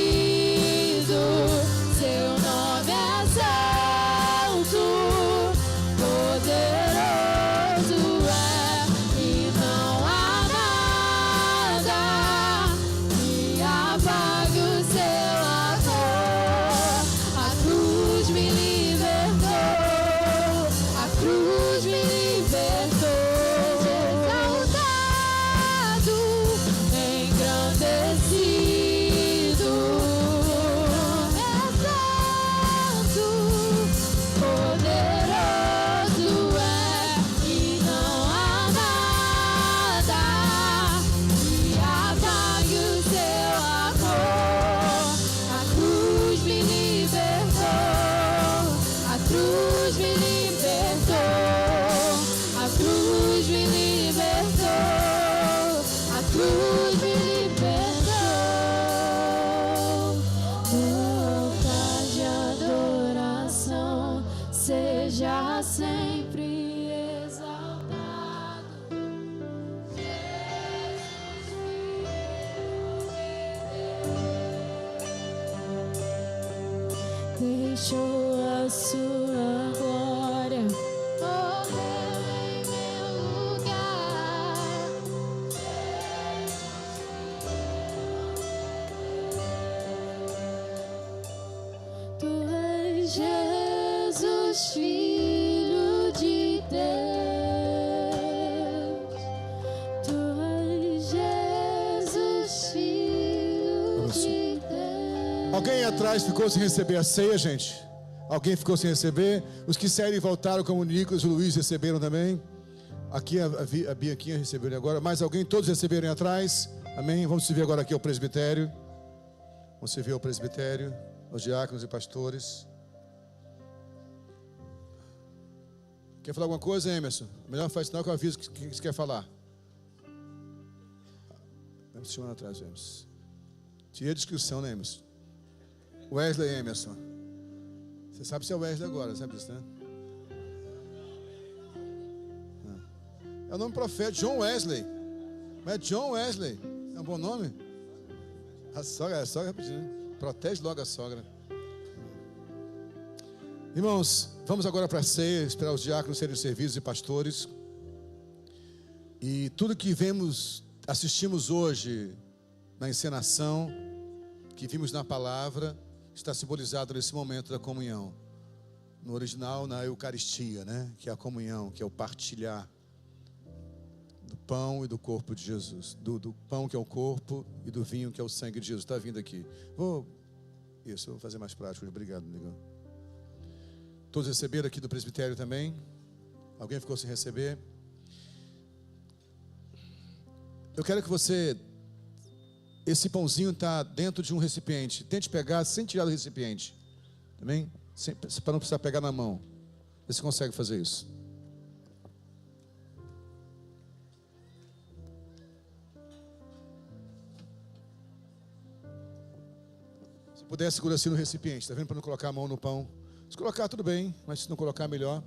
Seu nome é santo, poderoso é, e não há nada que apague o seu amor. A cruz me libertou, a cruz me libertou. Exaltado, engrandecido, é santo, poderoso é, e não há nada que apague o seu amor. A cruz me libertou, a cruz me libertou, a cruz me libertou, a cruz me libertou. No altar de adoração seja sempre exaltado Jesus, Filho de Deus. Deixou a sua glória, morreu em meu lugar. Tu és Jesus, Filho de Deus. Tu és Jesus, Filho de Deus. Alguém atrás ficou sem receber a ceia, gente? Alguém ficou sem receber? Os que saíram e voltaram, como o Nicolas e o Luiz, receberam também. Aqui a Bianquinha recebeu agora. Mais alguém? Todos receberam aí atrás? Amém? Vamos se ver agora aqui ao presbitério. Vamos se ver ao presbitério, aos diáconos e pastores. Quer falar alguma coisa, Emerson? Melhor faz sinal que eu aviso que você quer falar. Vamos chamar atrás, Emerson. Tira a discussão, né, Emerson? Wesley Emerson. Você sabe se é Wesley agora, sabe disso, né? É o nome profético, John Wesley. Mas é John Wesley. É um bom nome? A sogra rapidinho. Protege logo a sogra. Irmãos, vamos agora para a ceia, esperar os diáconos serem servidos e pastores. E tudo que assistimos hoje na encenação, que vimos na palavra, está simbolizado nesse momento da comunhão. No original, na Eucaristia, né? Que é a comunhão, que é o partilhar. do pão e do corpo de Jesus. Do pão que é o corpo e do vinho que é o sangue de Jesus. Está vindo aqui. Isso, eu vou fazer mais prático. Obrigado, negão. Todos receberam aqui do presbitério também? Alguém ficou sem receber? Eu quero que você... Esse pãozinho está dentro de um recipiente. Tente pegar sem tirar do recipiente. Também? Para não precisar pegar na mão. Você consegue fazer isso? Se puder, segura assim no recipiente. Está vendo? Para não colocar a mão no pão. Se colocar, tudo bem. Mas se não colocar, melhor.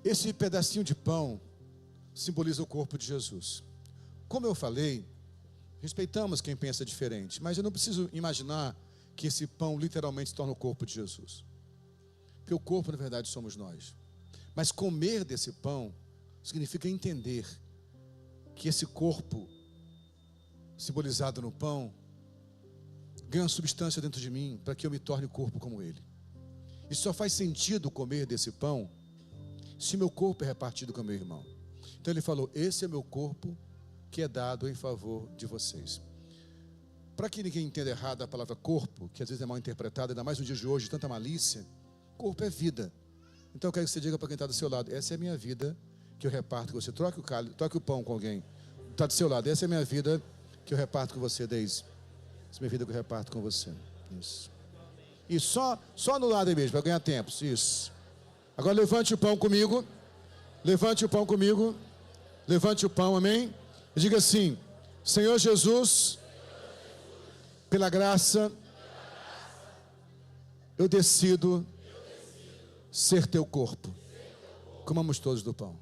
Esse pedacinho de pão simboliza o corpo de Jesus. Como eu falei, respeitamos quem pensa diferente. Mas eu não preciso imaginar que esse pão literalmente se torna o corpo de Jesus. Porque o corpo, na verdade, somos nós. Mas comer desse pão significa entender que esse corpo simbolizado no pão ganha uma substância dentro de mim para que eu me torne corpo como ele. E só faz sentido comer desse pão se meu corpo é repartido com o meu irmão. Então ele falou, esse é meu corpo que é dado em favor de vocês. Para que ninguém entenda errado a palavra corpo, que às vezes é mal interpretada, ainda mais no dia de hoje, tanta malícia, corpo é vida. Então eu quero que você diga para quem está do seu lado, essa é a minha vida que eu reparto com você. Troque o cálice, troque o pão com alguém. Está do seu lado, essa é a minha vida que eu reparto com você, Deise. Essa é a minha vida que eu reparto com você. Isso. E só no lado aí mesmo, para ganhar tempo. Isso. Agora levante o pão comigo. Levante o pão comigo. Levante o pão, amém? E diga assim, Senhor Jesus, pela graça, eu decido ser teu corpo. Comamos todos do pão.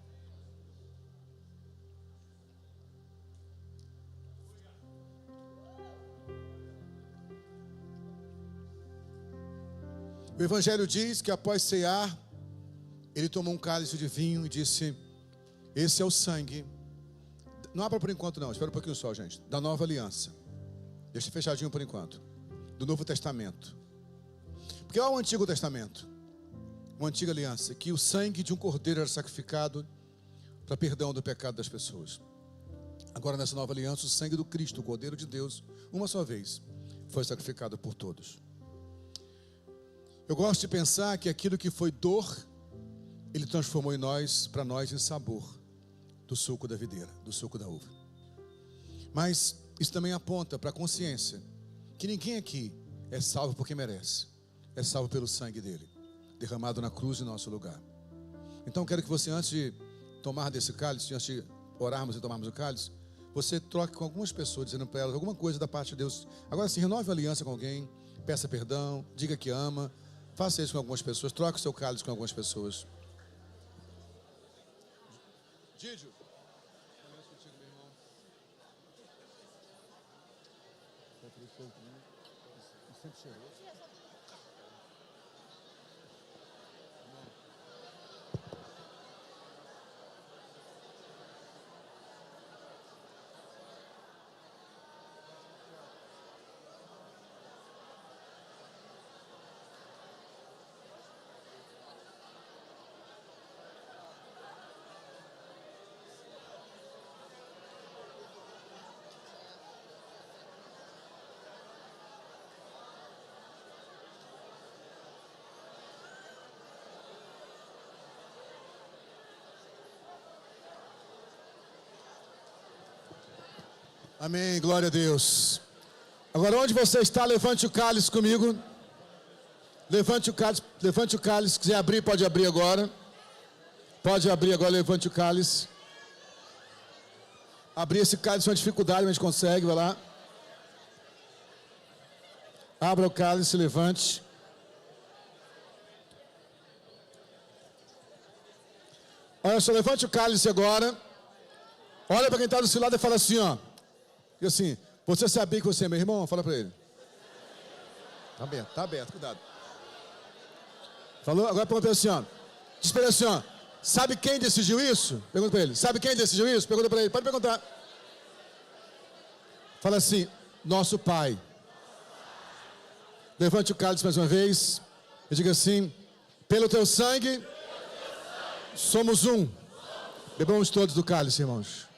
O Evangelho diz que após cear, ele tomou um cálice de vinho e disse, esse é o sangue. Não abra por enquanto não, espera um pouquinho só, gente. Da nova aliança. Deixa fechadinho por enquanto. Do Novo Testamento. Porque olha o Antigo Testamento. Uma antiga aliança, que o sangue de um cordeiro era sacrificado para perdão do pecado das pessoas. Agora nessa nova aliança, o sangue do Cristo, o Cordeiro de Deus, uma só vez, foi sacrificado por todos. Eu gosto de pensar que aquilo que foi dor, ele transformou em nós, para nós, em sabor do suco da videira, do suco da uva. Mas isso também aponta para a consciência que ninguém aqui é salvo porque merece, é salvo pelo sangue dele, derramado na cruz em nosso lugar. Então quero que você, antes de tomar desse cálice, antes de orarmos e tomarmos o cálice, você troque com algumas pessoas, dizendo para elas alguma coisa da parte de Deus. Agora sim, renove a aliança com alguém, peça perdão, diga que ama, faça isso com algumas pessoas, troque o seu cálice com algumas pessoas. Dídio, começo contigo, meu irmão. Sempre cheiroso. Amém, glória a Deus. Agora onde você está, levante o cálice comigo. Levante o cálice, se quiser abrir, pode abrir agora. Pode abrir agora, levante o cálice. Abrir esse cálice é uma dificuldade, mas a gente consegue, vai lá. Abra o cálice, levante. Olha só, levante o cálice agora. Olha para quem está do seu lado e fala assim, ó. E assim, você sabia que você é meu irmão? Fala para ele. Tá aberto, cuidado. Falou? Agora pergunta assim, ó. Diz para ele assim, ó. Sabe quem decidiu isso? Pergunta para ele. Sabe quem decidiu isso? Pergunta para ele. Pode perguntar. Fala assim, nosso Pai. Levante o cálice mais uma vez. E diga assim, pelo teu sangue, somos um. Bebamos todos do cálice, irmãos.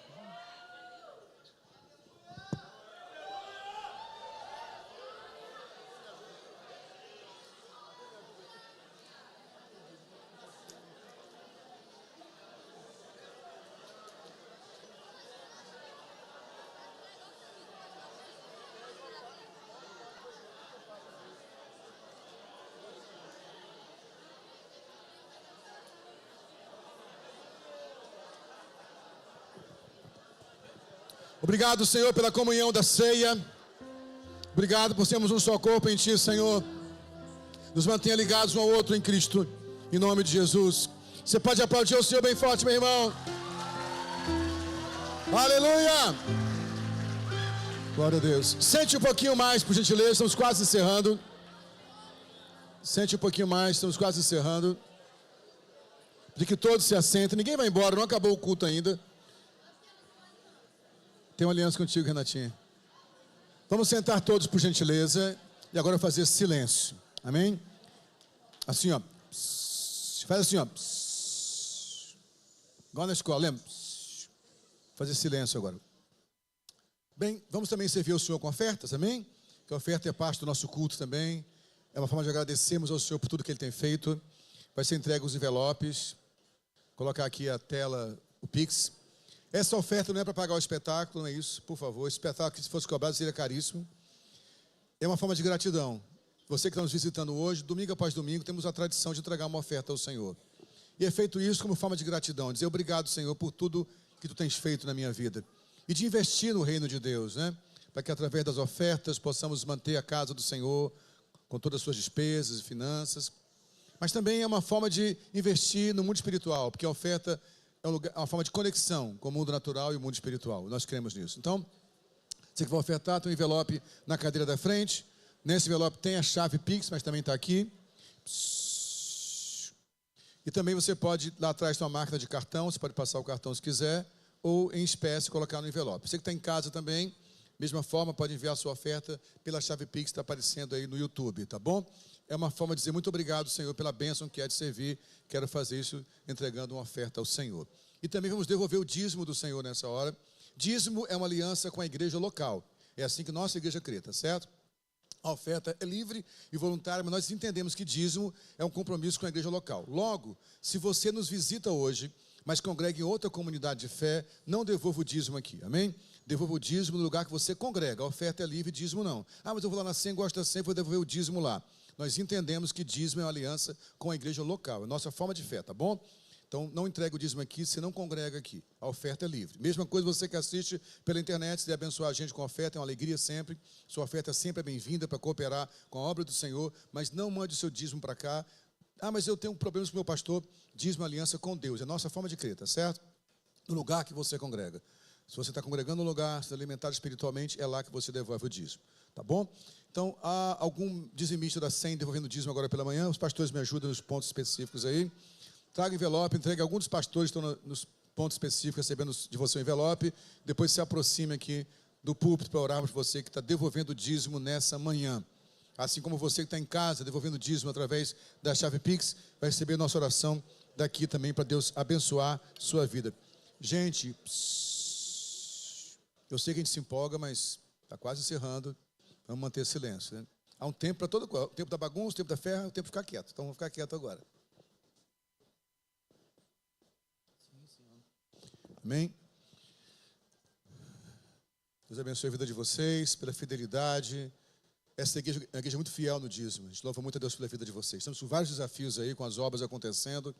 Obrigado, Senhor, pela comunhão da ceia. Obrigado por sermos um só corpo em Ti, Senhor. Nos mantenha ligados um ao outro em Cristo. Em nome de Jesus. Você pode aplaudir o Senhor bem forte, meu irmão. Aleluia! Glória a Deus. Sente um pouquinho mais, por gentileza. Estamos quase encerrando. Sente um pouquinho mais. Estamos quase encerrando. De que todos se assentem. Ninguém vai embora. Não acabou o culto ainda. Tem uma aliança contigo, Renatinha. Vamos sentar todos, por gentileza. E agora fazer silêncio. Amém? Assim, ó. Faz assim, ó. Igual na escola, lembra? Fazer silêncio agora. Bem, vamos também servir o Senhor com ofertas, amém? Que a oferta é parte do nosso culto também. É uma forma de agradecermos ao Senhor por tudo que Ele tem feito. Vai ser entregue os envelopes. Colocar aqui a tela, o Pix. Essa oferta não é para pagar o espetáculo, não é isso, por favor. Esse espetáculo, se fosse cobrado, seria caríssimo. É uma forma de gratidão. Você que está nos visitando hoje, domingo após domingo, temos a tradição de entregar uma oferta ao Senhor. E é feito isso como forma de gratidão. Dizer obrigado, Senhor, por tudo que Tu tens feito na minha vida. E de investir no reino de Deus, né? Para que através das ofertas possamos manter a casa do Senhor com todas as suas despesas e finanças. Mas também é uma forma de investir no mundo espiritual, porque a oferta é uma forma de conexão com o mundo natural e o mundo espiritual. Nós cremos nisso. Então, você que vai ofertar, tem um envelope na cadeira da frente. Nesse envelope tem a chave Pix, mas também está aqui. E também você pode, lá atrás tem uma máquina de cartão, você pode passar o cartão se quiser, ou em espécie colocar no envelope. Você que está em casa também, mesma forma, pode enviar a sua oferta pela chave Pix que está aparecendo aí no YouTube, tá bom? É uma forma de dizer muito obrigado, Senhor, pela bênção que é de servir. Quero fazer isso entregando uma oferta ao Senhor. E também vamos devolver o dízimo do Senhor nessa hora. Dízimo é uma aliança com a igreja local. É assim que nossa igreja crê, tá certo? A oferta é livre e voluntária, mas nós entendemos que dízimo é um compromisso com a igreja local. Logo, se você nos visita hoje, mas congrega em outra comunidade de fé, não devolva o dízimo aqui, amém? Devolva o dízimo no lugar que você congrega. A oferta é livre, dízimo não. Ah, mas eu vou lá na SEM, gosto da SEM, vou devolver o dízimo lá. Nós entendemos que dízimo é uma aliança com a igreja local, é a nossa forma de fé, tá bom? Então, não entrega o dízimo aqui, se não congrega aqui. A oferta é livre. Mesma coisa você que assiste pela internet, se abençoar a gente com a oferta, é uma alegria sempre. Sua oferta sempre é bem-vinda para cooperar com a obra do Senhor, mas não mande o seu dízimo para cá. Ah, mas eu tenho problemas com o meu pastor. Dízimo é aliança com Deus, é a nossa forma de crer, tá certo? No lugar que você congrega. Se você está congregando no lugar, se alimentado espiritualmente, é lá que você devolve o dízimo, tá bom? Então, há algum dizimista da SEM devolvendo dízimo agora pela manhã? Os pastores me ajudam nos pontos específicos aí. Traga envelope, entregue. Alguns dos pastores estão nos pontos específicos recebendo de você o envelope. Depois se aproxime aqui do púlpito para orarmos por você que está devolvendo o dízimo nessa manhã. Assim como você que está em casa devolvendo o dízimo através da chave Pix, vai receber nossa oração daqui também para Deus abençoar sua vida. Gente, eu sei que a gente se empolga, mas está quase encerrando. Vamos manter silêncio, né? Há um tempo para todo o tempo da bagunça, o tempo da ferra, o tempo de ficar quieto. Então vamos ficar quieto agora. Amém? Deus abençoe a vida de vocês, pela fidelidade. Essa igreja é uma igreja muito fiel no dízimo. A gente louva muito a Deus pela vida de vocês. Estamos com vários desafios aí, com as obras acontecendo.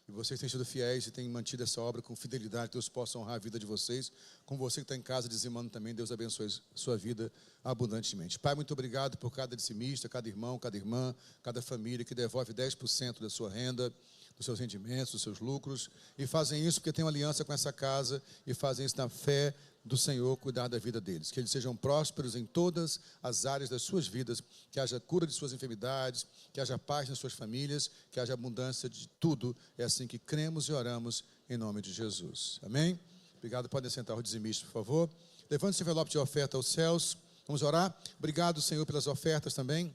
E vocês têm sido fiéis e têm mantido essa obra com fidelidade. Deus possa honrar a vida de vocês. Com você que está em casa dizimando também, Deus abençoe a sua vida abundantemente. Pai, muito obrigado por cada dizimista, cada irmão, cada irmã, cada família que devolve 10% da sua renda, dos seus rendimentos, dos seus lucros. E fazem isso porque têm uma aliança com essa casa e fazem isso na fé do Senhor, cuidar da vida deles. Que eles sejam prósperos em todas as áreas das suas vidas, que haja cura de suas enfermidades, que haja paz nas suas famílias, que haja abundância de tudo. É assim que cremos e oramos em nome de Jesus. Amém? Obrigado. Podem sentar o dizimista, por favor. Levante esse envelope de oferta aos céus. Vamos orar. Obrigado, Senhor, pelas ofertas também.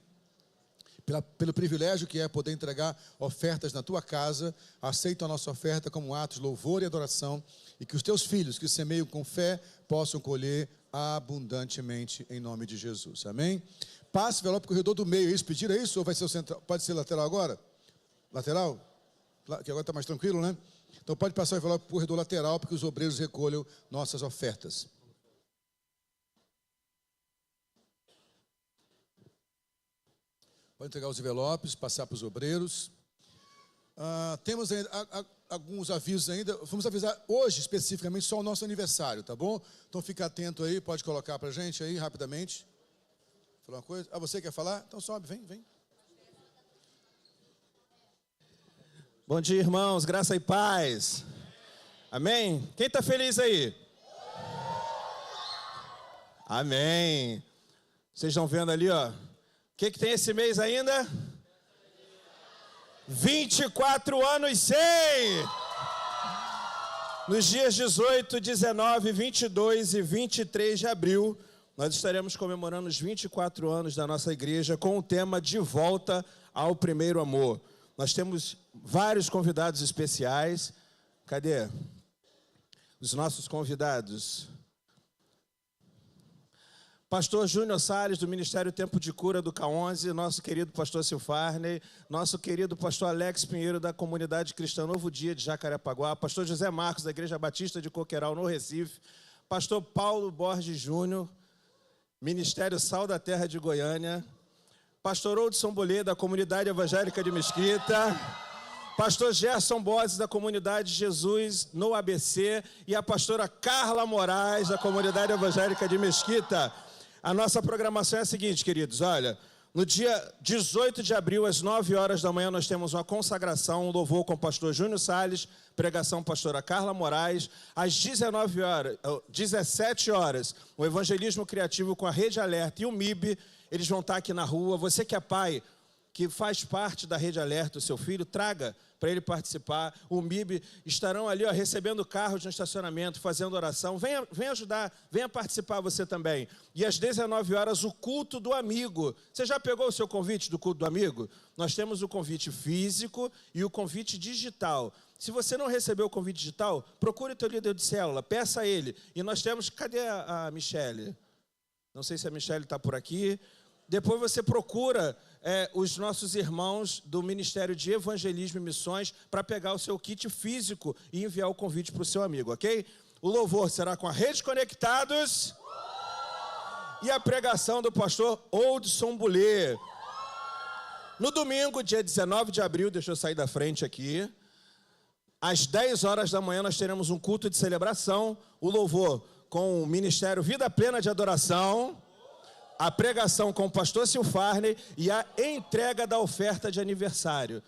pelo privilégio que é poder entregar ofertas na tua casa. Aceita a nossa oferta como um ato de louvor e adoração, e que os teus filhos que semeiam com fé possam colher abundantemente em nome de Jesus. Amém? Passe o envelope para o corredor do meio. Isso, pediram isso? Ou vai ser o central? Pode ser lateral agora? Lateral? Que agora está mais tranquilo, né? Então pode passar o envelope para o corredor lateral, para que os obreiros recolham nossas ofertas. Pode entregar os envelopes, passar para os obreiros. Temos ainda, alguns avisos ainda. Vamos avisar hoje, especificamente, só o nosso aniversário, tá bom? Então fica atento aí, pode colocar para a gente aí, rapidamente. Falar uma coisa? Você quer falar? Então sobe, vem. Bom dia, irmãos, graça e paz. Amém? Quem está feliz aí? Amém. Vocês estão vendo ali, ó. O que tem esse mês ainda? 24 anos sem! Nos dias 18, 19, 22 e 23 de abril, nós estaremos comemorando os 24 anos da nossa igreja com o tema De Volta ao Primeiro Amor. Nós temos vários convidados especiais. Cadê os nossos convidados? Pastor Júnior Salles, do Ministério Tempo de Cura do K11, nosso querido pastor Silfarney, nosso querido pastor Alex Pinheiro, da Comunidade Cristã Novo Dia de Jacarepaguá, pastor José Marcos, da Igreja Batista de Coqueiral, no Recife, pastor Paulo Borges Júnior, Ministério Sal da Terra de Goiânia, pastor Oldson Bolê, da Comunidade Evangélica de Mesquita, pastor Gerson Bozes, da Comunidade Jesus, no ABC, e a pastora Carla Moraes, da Comunidade Evangélica de Mesquita. A nossa programação é a seguinte, queridos, olha, no dia 18 de abril, às 9 horas da manhã, nós temos uma consagração, um louvor com o pastor Júnior Salles, pregação pastora Carla Moraes. Às 17 horas, o evangelismo criativo com a Rede Alerta e o MIB, eles vão estar aqui na rua. Você que é pai, que faz parte da Rede Alerta, o seu filho, traga para ele participar. O MIB estarão ali, ó, recebendo carros no estacionamento, fazendo oração. Venha ajudar, venha participar você também. E às 19 horas, o culto do amigo. Você já pegou o seu convite do culto do amigo? Nós temos o convite físico e o convite digital. Se você não recebeu o convite digital, procure o teu líder de célula, peça a ele. E nós temos, cadê a Michele? Não sei se a Michele está por aqui. Depois você procura os nossos irmãos do Ministério de Evangelismo e Missões para pegar o seu kit físico e enviar o convite para o seu amigo, ok? O louvor será com a Rede Conectados e a pregação do pastor Oldson Bolê. No domingo, dia 19 de abril, deixa eu sair da frente aqui, às 10 horas da manhã nós teremos um culto de celebração, o louvor com o Ministério Vida Plena de Adoração, a pregação com o pastor Silfarney e a entrega da oferta de aniversário.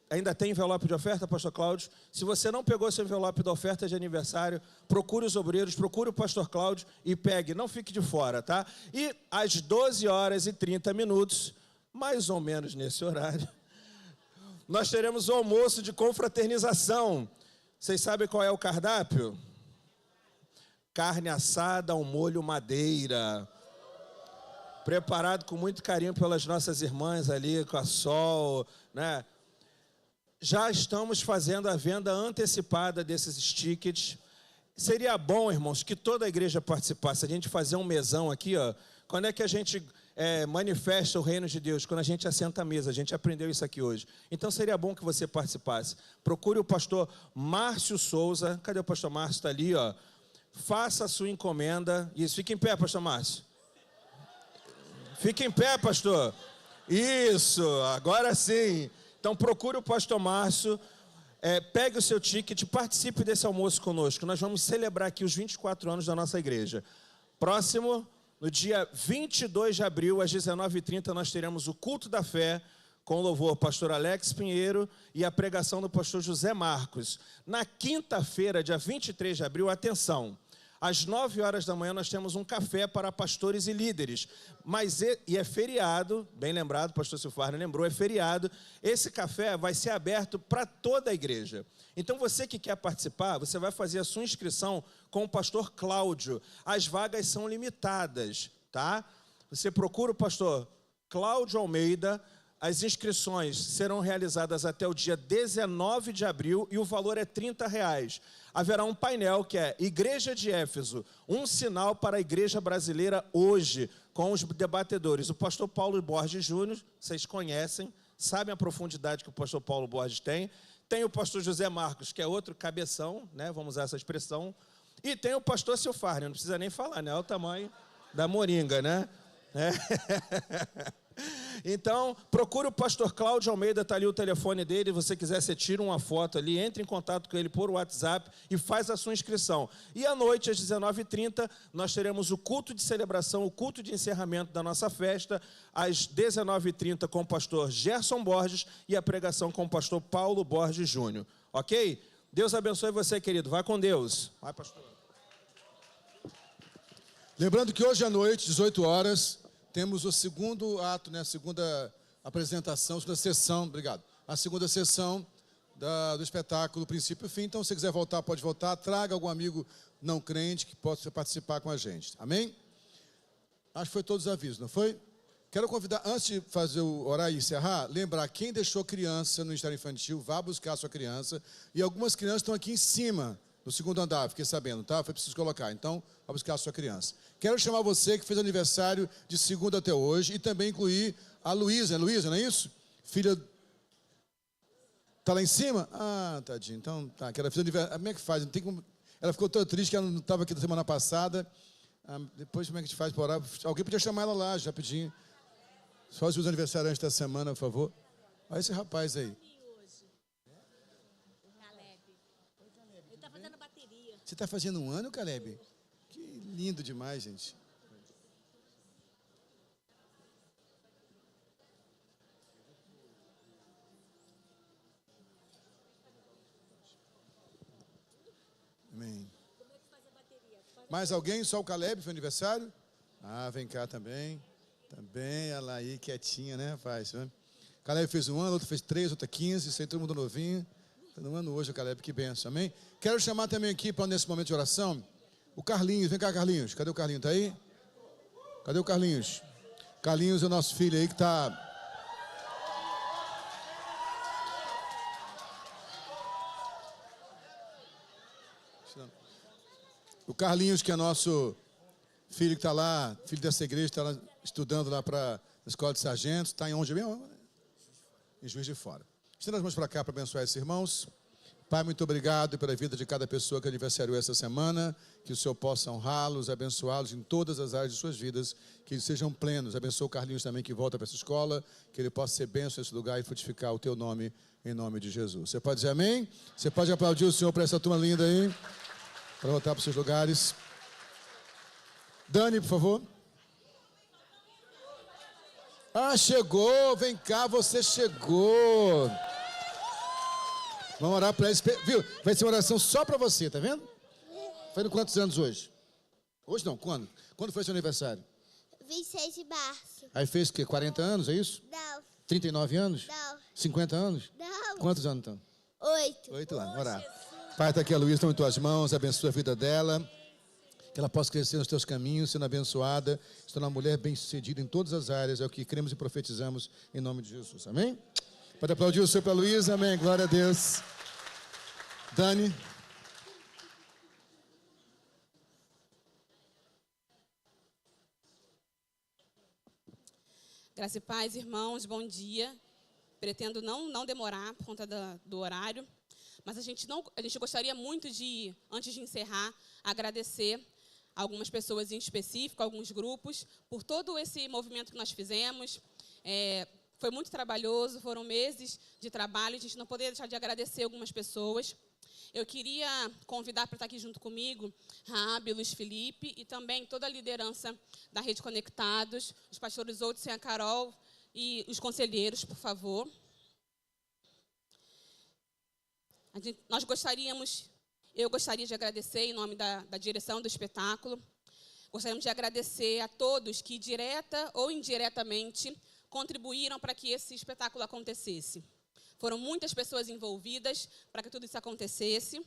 Ainda tem envelope de oferta, pastor Cláudio? Se você não pegou seu envelope da oferta de aniversário, procure os obreiros, procure o pastor Cláudio e pegue, não fique de fora, tá? E às 12 horas e 30 minutos, mais ou menos nesse horário, nós teremos o almoço de confraternização. Vocês sabem qual é o cardápio? Carne assada ao molho madeira, preparado com muito carinho pelas nossas irmãs ali, com a Sol, né? Já estamos fazendo a venda antecipada desses tickets. Seria bom, irmãos, que toda a igreja participasse. A gente fazer um mesão aqui, ó. Quando é que a gente manifesta o reino de Deus? Quando a gente assenta a mesa. A gente aprendeu isso aqui hoje. Então seria bom que você participasse. Procure o pastor Márcio Souza. Cadê o pastor Márcio? Está ali, ó. Faça a sua encomenda. Isso, fique em pé, pastor Márcio. Fique em pé, pastor. Isso, agora sim. Então procure o pastor Márcio, pegue o seu ticket, participe desse almoço conosco. Nós vamos celebrar aqui os 24 anos da nossa igreja. Próximo, no dia 22 de abril, às 19h30, nós teremos o culto da fé, com o louvor pastor Alex Pinheiro e a pregação do pastor José Marcos. Na quinta-feira, dia 23 de abril, atenção, às 9 horas da manhã nós temos um café para pastores e líderes, e é feriado, bem lembrado, o pastor Silfarney lembrou, é feriado. Esse café vai ser aberto para toda a igreja. Então você que quer participar, você vai fazer a sua inscrição com o pastor Cláudio. As vagas são limitadas, tá? Você procura o pastor Cláudio Almeida, As inscrições serão realizadas até o dia 19 de abril e o valor é R$30. Haverá um painel que é Igreja de Éfeso, um sinal para a igreja brasileira hoje, com os debatedores. O pastor Paulo Borges Júnior, vocês conhecem, sabem a profundidade que o pastor Paulo Borges tem. Tem o pastor José Marcos, que é outro cabeção, né? Vamos usar essa expressão. E tem o pastor Silfarne, não precisa nem falar, né? Olha o tamanho da moringa, né? Então, procure o pastor Cláudio Almeida, está ali o telefone dele. Se você quiser, você tira uma foto ali, entre em contato com ele por WhatsApp e faz a sua inscrição. E à noite, às 19h30, nós teremos o culto de celebração, o culto de encerramento da nossa festa, às 19h30 com o pastor Gerson Borges e a pregação com o pastor Paulo Borges Júnior. Ok? Deus abençoe você, querido. Vai com Deus. Vai, pastor. Lembrando que hoje à noite, 18 horas, temos o segundo ato, né, a segunda apresentação, a segunda sessão, obrigado, a segunda sessão do espetáculo Princípio e Fim. Então, se você quiser voltar, pode voltar. Traga algum amigo não crente que possa participar com a gente. Amém? Acho que foi todos os avisos, não foi? Quero convidar, antes de fazer o orar e encerrar, lembrar, quem deixou criança no Ministério Infantil, vá buscar a sua criança. E algumas crianças estão aqui em cima, no segundo andar, fiquei sabendo, tá? Foi preciso colocar, então, vá buscar a sua criança. Quero chamar você que fez aniversário de segunda até hoje e também incluir a Luísa. Luísa, não é isso? Filha... Está lá em cima? Ah, tadinho. Então, tá. Que ela fez aniversário. Como é que faz? Não tem como... Ela ficou tão triste que ela não estava aqui na semana passada. Depois, como é que a gente faz para orar? Alguém podia chamar ela lá, já rapidinho. Só os aniversários antes da semana, por favor. Olha esse rapaz aí. Ele está fazendo bateria. Você está fazendo um ano, Caleb? Que lindo demais, gente. Amém. Mais alguém? Só o Caleb foi aniversário? Ah, vem cá também. Também, ela aí quietinha, né, rapaz? Caleb fez um ano, outro fez 3, outro 15, isso aí todo mundo novinho. Está no ano hoje o Caleb, que benção, amém? Quero chamar também aqui, para nesse momento de oração, o Carlinhos. Vem cá, Carlinhos. Cadê o Carlinhos? Está aí? Cadê o Carlinhos? Carlinhos é o nosso filho aí que está... O Carlinhos, que é nosso filho que está lá, filho dessa igreja, está lá estudando lá para a escola de sargentos. Está em onde mesmo? Em Juiz de Fora. Estenda as mãos para cá para abençoar esses irmãos. Pai, muito obrigado pela vida de cada pessoa que aniversariou essa semana. Que o Senhor possa honrá-los, abençoá-los em todas as áreas de suas vidas. Que eles sejam plenos. Abençoa o Carlinhos também que volta para essa escola. Que ele possa ser bênção nesse lugar e frutificar o teu nome, em nome de Jesus. Você pode dizer amém? Você pode aplaudir o Senhor para essa turma linda aí? Para voltar para os seus lugares. Dani, por favor. Ah, chegou. Vem cá, você chegou. Vamos orar para eles. Viu? Vai ser uma oração só para você, tá vendo? Fazendo quantos anos hoje? Hoje não, quando? Quando foi seu aniversário? 26 de março. Aí fez o quê? 40 anos, é isso? Não. 39 anos? Não. 50 anos? Não. Quantos anos então? 8. 8 anos, orar. Pai, está aqui a Luísa, estão em tuas mãos, abençoa a vida dela, que ela possa crescer nos teus caminhos, sendo abençoada, se tornar uma mulher bem-sucedida em todas as áreas, é o que cremos e profetizamos em nome de Jesus, amém? Pode aplaudir o Senhor para a Luísa, amém, glória a Deus. Dani. Graça e paz, irmãos, bom dia. Pretendo não demorar por conta do horário. Mas a gente gostaria muito de, antes de encerrar, agradecer algumas pessoas em específico, alguns grupos, por todo esse movimento que nós fizemos. Foi muito trabalhoso, foram meses de trabalho, a gente não poderia deixar de agradecer algumas pessoas. Eu queria convidar para estar aqui junto comigo Raab, Luiz Felipe e também toda a liderança da Rede Conectados, os pastores Outson e a Carol e os conselheiros, por favor. Eu gostaria de agradecer em nome da direção do espetáculo. Gostaríamos de agradecer a todos que, direta ou indiretamente, contribuíram para que esse espetáculo acontecesse. Foram muitas pessoas envolvidas para que tudo isso acontecesse.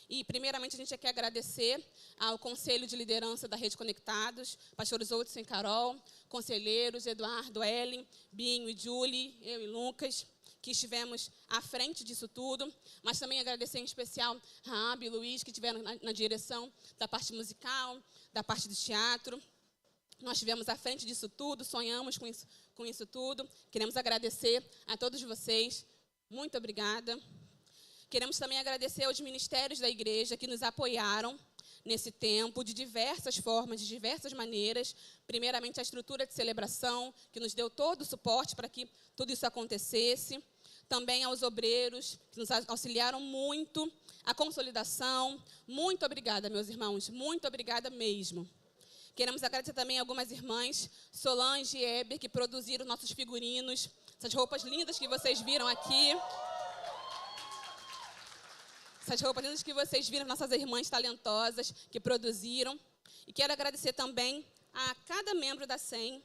E, primeiramente, a gente quer agradecer ao Conselho de Liderança da Rede Conectados, pastores Hudson e Carol, conselheiros Eduardo, Ellen, Binho e Julie, eu e Lucas, que estivemos à frente disso tudo, mas também agradecer em especial a Raab e Luiz, que estiveram na direção da parte musical, da parte do teatro. Nós estivemos à frente disso tudo, sonhamos com isso tudo. Queremos agradecer a todos vocês. Muito obrigada. Queremos também agradecer aos ministérios da igreja que nos apoiaram nesse tempo, de diversas formas, de diversas maneiras. Primeiramente, a estrutura de celebração, que nos deu todo o suporte para que tudo isso acontecesse. Também aos obreiros, que nos auxiliaram muito. A consolidação. Muito obrigada, meus irmãos. Muito obrigada mesmo. Queremos agradecer também a algumas irmãs, Solange e Eber, que produziram nossos figurinos. Essas roupas lindas que vocês viram aqui. Essas roupas lindas que vocês viram, nossas irmãs talentosas que produziram. E quero agradecer também a cada membro da SEM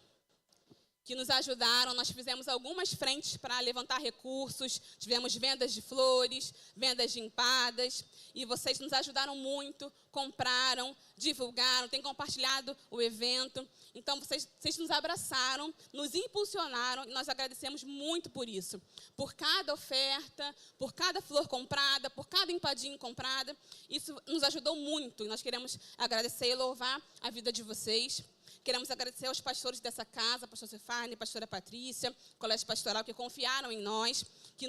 que nos ajudaram. Nós fizemos algumas frentes para levantar recursos, tivemos vendas de flores, vendas de empadas, e vocês nos ajudaram muito, compraram, divulgaram, têm compartilhado o evento. Então, vocês nos abraçaram, nos impulsionaram, e nós agradecemos muito por isso. Por cada oferta, por cada flor comprada, por cada empadinho comprada. Isso nos ajudou muito, e nós queremos agradecer e louvar a vida de vocês. Queremos agradecer aos pastores dessa casa, pastor Cefane, pastora Patrícia, colégio pastoral, que confiaram em nós, que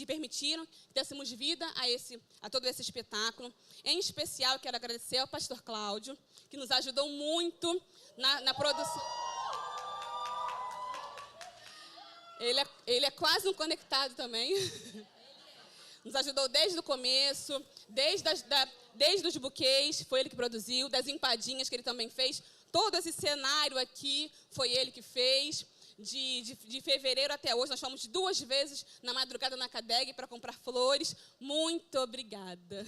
permitiram que dessemos vida a todo esse espetáculo. Em especial, quero agradecer ao pastor Cláudio, que nos ajudou muito na produção. Ele é quase um conectado também. Nos ajudou desde o começo, desde os buquês, foi ele que produziu, das empadinhas que ele também fez. Todo esse cenário aqui foi ele que fez. De fevereiro até hoje, nós fomos 2 vezes na madrugada na CADEG para comprar flores. Muito obrigada.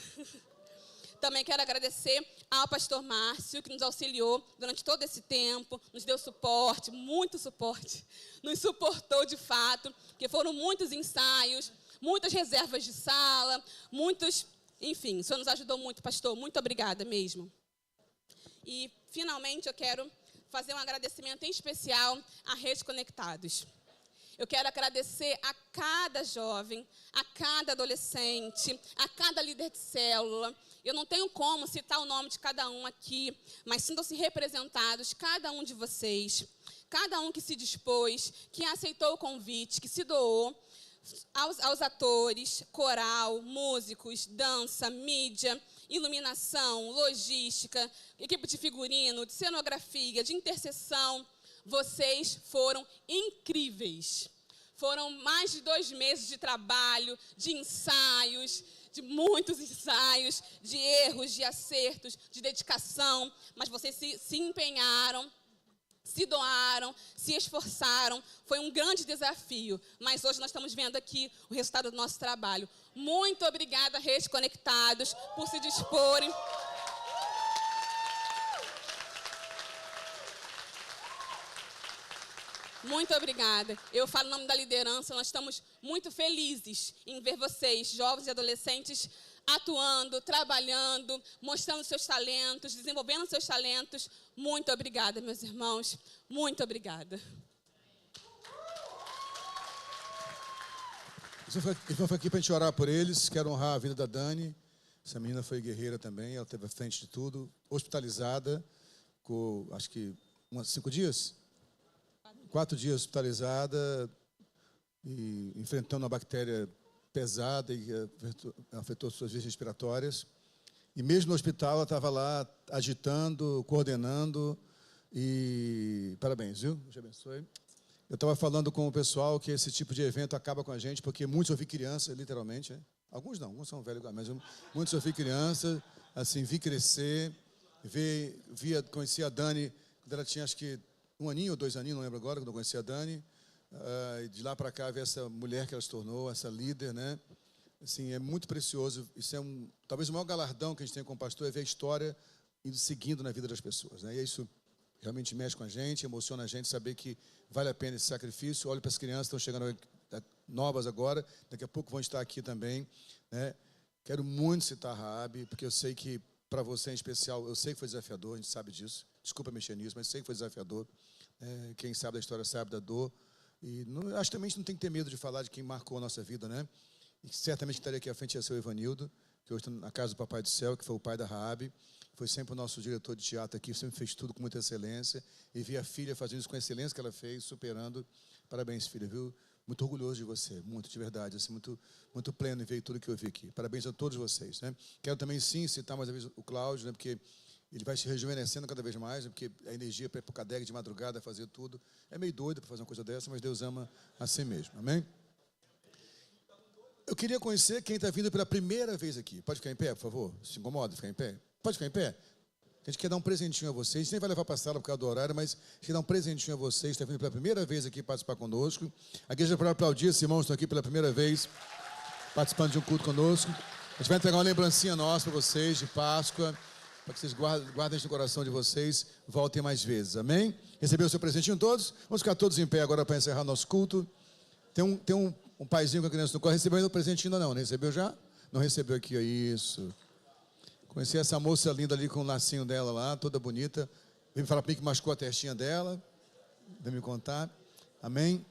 Também quero agradecer ao pastor Márcio, que nos auxiliou durante todo esse tempo, nos deu suporte, muito suporte, nos suportou de fato, porque foram muitos ensaios, muitas reservas de sala, enfim, o senhor nos ajudou muito, pastor, muito obrigada mesmo. E, finalmente, eu quero fazer um agradecimento em especial à Rede Conectados. Eu quero agradecer a cada jovem, a cada adolescente, a cada líder de célula. Eu não tenho como citar o nome de cada um aqui, mas sintam-se representados, cada um de vocês, cada um que se dispôs, que aceitou o convite, que se doou, aos atores, coral, músicos, dança, mídia, iluminação, logística, equipe de figurino, de cenografia, de intercessão. Vocês foram incríveis. Foram mais de 2 meses de trabalho, de ensaios, de muitos ensaios, de erros, de acertos, de dedicação, mas vocês se empenharam, se doaram, se esforçaram. Foi um grande desafio, mas hoje nós estamos vendo aqui o resultado do nosso trabalho. Muito obrigada, Redes Conectados, por se disporem. Muito obrigada. Eu falo em nome da liderança, nós estamos muito felizes em ver vocês, jovens e adolescentes, atuando, trabalhando, mostrando seus talentos, desenvolvendo seus talentos. Muito obrigada, meus irmãos. Muito obrigada. Eles vão aqui para a gente orar por eles. Quero honrar a vida da Dani. Essa menina foi guerreira também. Ela esteve à frente de tudo. Hospitalizada. Com, acho que 5 dias? 4 dias hospitalizada. E enfrentando uma bactéria pesada e afetou suas vias respiratórias. E mesmo no hospital, ela estava lá agitando, coordenando. E parabéns, viu? Deus te abençoe. Eu estava falando com o pessoal que esse tipo de evento acaba com a gente, porque muitos eu vi criança, literalmente. Né? Alguns não, alguns são velhos, mas muitos eu vi criança, assim, vi crescer. Conheci a Dani quando ela tinha, acho que, 1 aninho ou 2 aninhos, não lembro agora, quando eu conheci a Dani. De lá para cá, ver essa mulher que ela se tornou, essa líder, né? Assim, é muito precioso. Isso é talvez o maior galardão que a gente tem como pastor, é ver a história indo seguindo na vida das pessoas, né? E isso realmente mexe com a gente, emociona a gente, saber que vale a pena esse sacrifício. Olho para as crianças que estão chegando novas agora, daqui a pouco vão estar aqui também, né? Quero muito citar Raabe, porque eu sei que, para você em especial, eu sei que foi desafiador, a gente sabe disso. Desculpa mexer nisso, mas sei que foi desafiador. Quem sabe da história sabe da dor. E acho que também a gente não tem que ter medo de falar de quem marcou a nossa vida, né? E certamente estaria aqui à frente ia ser o Evanildo, que hoje está na casa do Papai do Céu, que foi o pai da Raabe. Foi sempre o nosso diretor de teatro aqui, sempre fez tudo com muita excelência. E vi a filha fazendo isso com a excelência que ela fez, superando. Parabéns, filha, viu? Muito orgulhoso de você, muito, de verdade, assim, muito, muito pleno em ver tudo que eu vi aqui. Parabéns a todos vocês, né? Quero também, sim, citar mais uma vez o Cláudio, né? Porque ele vai se rejuvenescendo cada vez mais, né? Porque a energia para ir para o Cadeg de madrugada, fazer tudo. É meio doido para fazer uma coisa dessa, mas Deus ama assim mesmo, amém? Eu queria conhecer quem está vindo pela primeira vez aqui. Pode ficar em pé, por favor? Se incomoda ficar em pé? Pode ficar em pé? A gente quer dar um presentinho a vocês. A gente nem vai levar para a sala por causa do horário, mas a gente quer dar um presentinho a vocês. Está vindo pela primeira vez aqui participar conosco. A igreja para aplaudir. Esses irmãos estão aqui pela primeira vez participando de um culto conosco. A gente vai entregar uma lembrancinha nossa para vocês de Páscoa, para que vocês guardem isso no coração de vocês. Voltem mais vezes, amém? Recebeu o seu presentinho todos? Vamos ficar todos em pé agora para encerrar nosso culto. Tem um paizinho com a criança no colo. Recebeu ainda o presentinho ainda não? Recebeu já? Não recebeu aqui, ó, isso. Conheci essa moça linda ali com o lacinho dela lá, toda bonita. Veio me falar para mim que machucou a testinha dela. Veio me contar. Amém?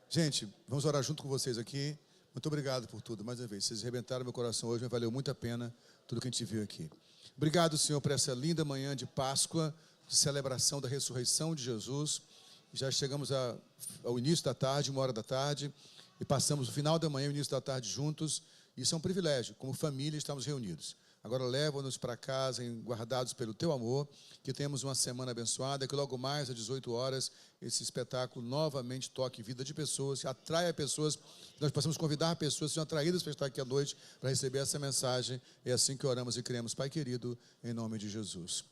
Gente, vamos orar junto com vocês aqui. Muito obrigado por tudo, mais uma vez. Vocês arrebentaram meu coração hoje, mas valeu muito a pena tudo que a gente viu aqui. Obrigado, Senhor, por essa linda manhã de Páscoa, de celebração da ressurreição de Jesus. Já chegamos ao início da tarde, 1h da tarde, e passamos o final da manhã e o início da tarde juntos. Isso é um privilégio, como família estamos reunidos. Agora leva-nos para casa, guardados pelo Teu amor, que tenhamos uma semana abençoada, que logo mais às 18 horas esse espetáculo novamente toque vida de pessoas, que atraia pessoas, que nós possamos convidar pessoas que sejam atraídas para estar aqui à noite, para receber essa mensagem. É assim que oramos e cremos, Pai querido, em nome de Jesus.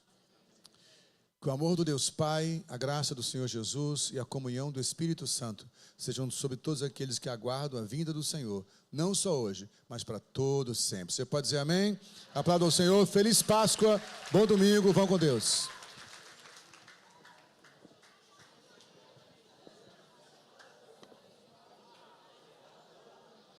Que o amor do Deus Pai, a graça do Senhor Jesus e a comunhão do Espírito Santo sejam sobre todos aqueles que aguardam a vinda do Senhor, não só hoje, mas para todos sempre. Você pode dizer amém? Aplauda ao Senhor, feliz Páscoa, bom domingo, vão com Deus.